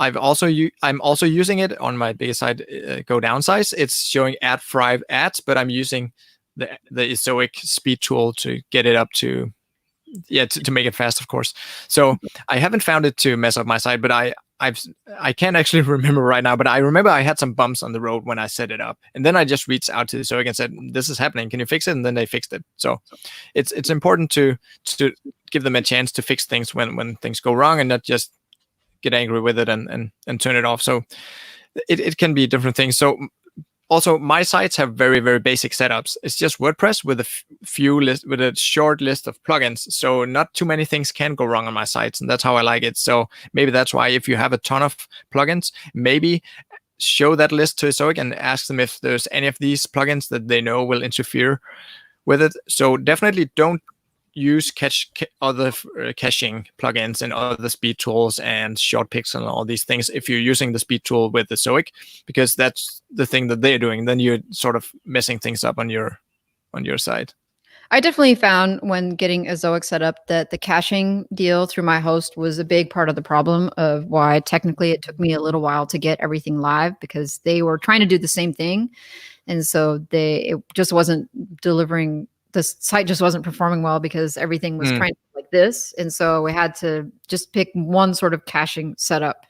S2: I'm also using it on my biggest site, Go Downsize. It's showing ad-free ads, but I'm using the Ezoic speed tool to get it up to make it fast, of course. So I haven't found it to mess up my site, but I can't actually remember right now, but I remember I had some bumps on the road when I set it up. And then I just reached out to Ezoic and said, "This is happening. Can you fix it?" And then they fixed it. So it's important to give them a chance to fix things when things go wrong and not just get angry with it and turn it off. So it can be different things. So also, my sites have very, very basic setups. It's just WordPress with a short list of plugins. So not too many things can go wrong on my sites, and that's how I like it. So maybe that's why if you have a ton of plugins, maybe show that list to Ezoic and ask them if there's any of these plugins that they know will interfere with it. So definitely don't use other caching plugins and other speed tools and short picks and all these things if you're using the speed tool with the Zoic, because that's the thing that they're doing. Then you're sort of messing things up on your side.
S1: I definitely found when getting a Zoic set up that the caching deal through my host was a big part of the problem of why technically it took me a little while to get everything live, because they were trying to do the same thing. And so it just wasn't delivering. The site just wasn't performing well because everything was trying to be like this. And so we had to just pick one sort of caching setup.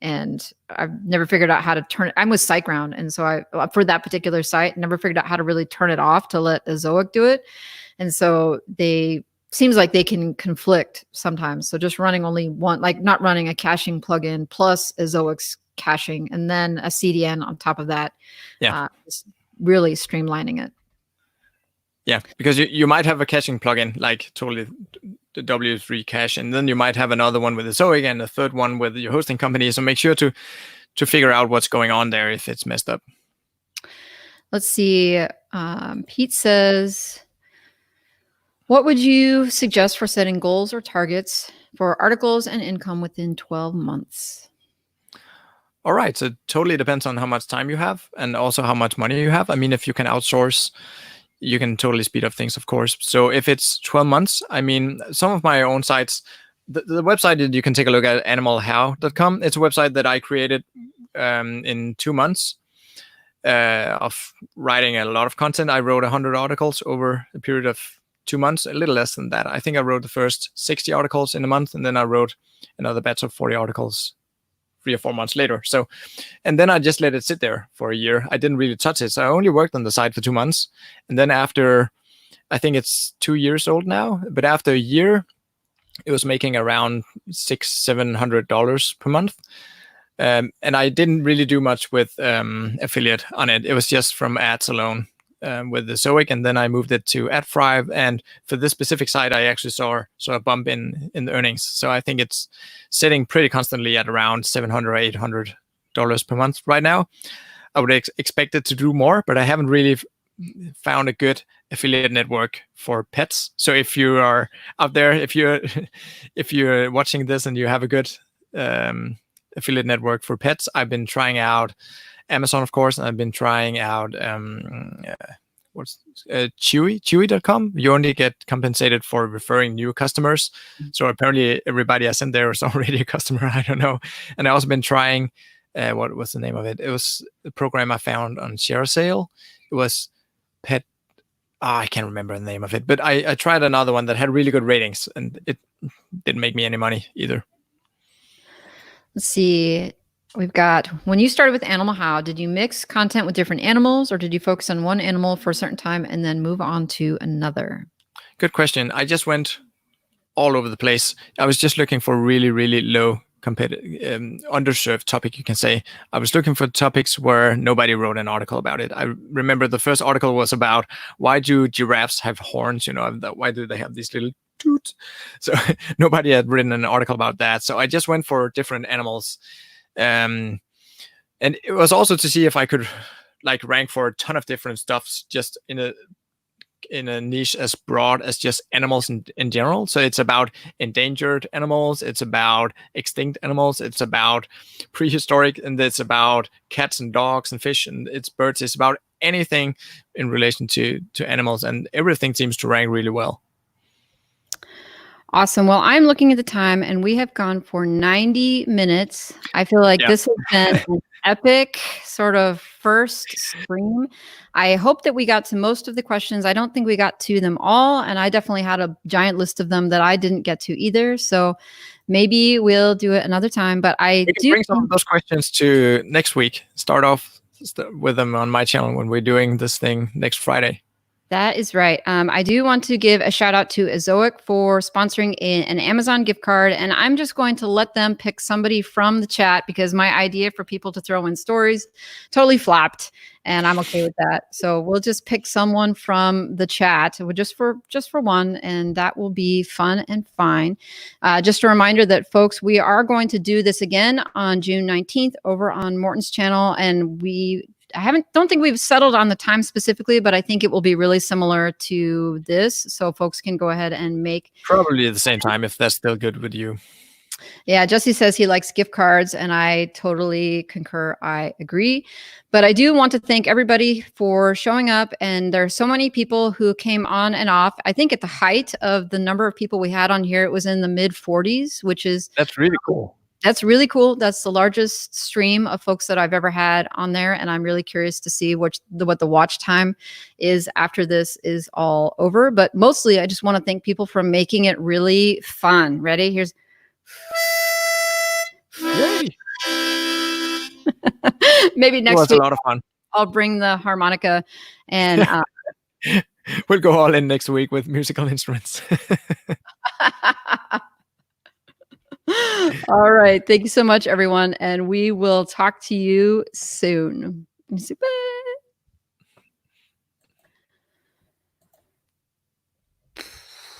S1: And I've never figured out how to turn it. I'm with SiteGround. And so for that particular site, never figured out how to really turn it off to let a Zoic do it. And so seems like they can conflict sometimes. So just running only one, like not running a caching plugin plus a Zoic's caching and then a CDN on top of that.
S2: Yeah.
S1: Just really streamlining it.
S2: Yeah, because you might have a caching plugin like totally the W3 cache, and then you might have another one with the Zoic and a third one with your hosting company. So make sure to figure out what's going on there if it's messed up.
S1: Let's see. Pete says, what would you suggest for setting goals or targets for articles and income within 12 months?
S2: All right. So it totally depends on how much time you have and also how much money you have. I mean, if you can outsource, you can totally speed up things, of course. So if it's 12 months, I mean, some of my own sites, the website that you can take a look at, animalhow.com, it's a website that I created in 2 months of writing a lot of content. I wrote 100 articles over a period of 2 months, a little less than that. I think I wrote the first 60 articles in a month, and then I wrote another batch of 40 articles 3 or 4 months later. So, and then I just let it sit there for a year. I didn't really touch it. So I only worked on the site for 2 months. And then after, I think it's 2 years old now, but after a year, it was making around $600-700 per month. And I didn't really do much with affiliate on it. It was just from ads alone with the Zoic, and then I moved it to AdThrive. And for this specific site, I actually saw a bump in the earnings. So I think it's sitting pretty constantly at around $700-800 per month right now. I would expect it to do more, but I haven't really found a good affiliate network for pets. So if you are out there, if you're watching this and you have a good affiliate network for pets, I've been trying out Amazon, of course, and I've been trying out Chewy.com. You only get compensated for referring new customers. So apparently everybody I sent there is already a customer. I don't know. And I also been trying, what was the name of it? It was the program I found on ShareSale. It was Pet. I can't remember the name of it, but I tried another one that had really good ratings, and it didn't make me any money either.
S1: Let's see. We've got, when you started with Animal How, did you mix content with different animals, or did you focus on one animal for a certain time and then move on to another?
S2: Good question. I just went all over the place. I was just looking for really, really low competitive, underserved topic, you can say. I was looking for topics where nobody wrote an article about it. I remember the first article was about why do giraffes have horns? Why do they have these little toots? So nobody had written an article about that. So I just went for different animals. And it was also to see if I could rank for a ton of different stuffs just in a niche as broad as just animals in general. So it's about endangered animals, it's about extinct animals, it's about prehistoric, and it's about cats and dogs and fish, and it's birds. It's about anything in relation to animals, and everything seems to rank really well.
S1: Awesome. Well, I'm looking at the time and we have gone for 90 minutes. I feel like this has been an epic sort of first stream. I hope that we got to most of the questions. I don't think we got to them all, and I definitely had a giant list of them that I didn't get to either. So maybe we'll do it another time, but I do
S2: bring some of those questions to next week. Start off with them on my channel when we're doing this thing next Friday.
S1: That is right. I do want to give a shout out to Zoic for sponsoring an Amazon gift card. And I'm just going to let them pick somebody from the chat because my idea for people to throw in stories totally flopped. And I'm okay with that. So we'll just pick someone from the chat just for one. And that will be fun and fine. Just a reminder that, folks, we are going to do this again on June 19th over on Morten's channel. And we don't think we've settled on the time specifically, but I think it will be really similar to this. So folks can go ahead and make
S2: probably at the same time if that's still good with you.
S1: Yeah, Jesse says he likes gift cards, and I totally concur. I agree. But I do want to thank everybody for showing up. And there are so many people who came on and off. I think at the height of the number of people we had on here, it was in the mid 40s, which is
S2: That's really cool.
S1: That's really cool. That's the largest stream of folks that I've ever had on there. And I'm really curious to see what the watch time is after this is all over. But mostly, I just want to thank people for making it really fun. Ready? Here's.
S2: Yay.
S1: Maybe next
S2: week. A lot of fun.
S1: I'll bring the harmonica and
S2: we'll go all in next week with musical instruments.
S1: All right. Thank you so much, everyone. And we will talk to you soon. Bye.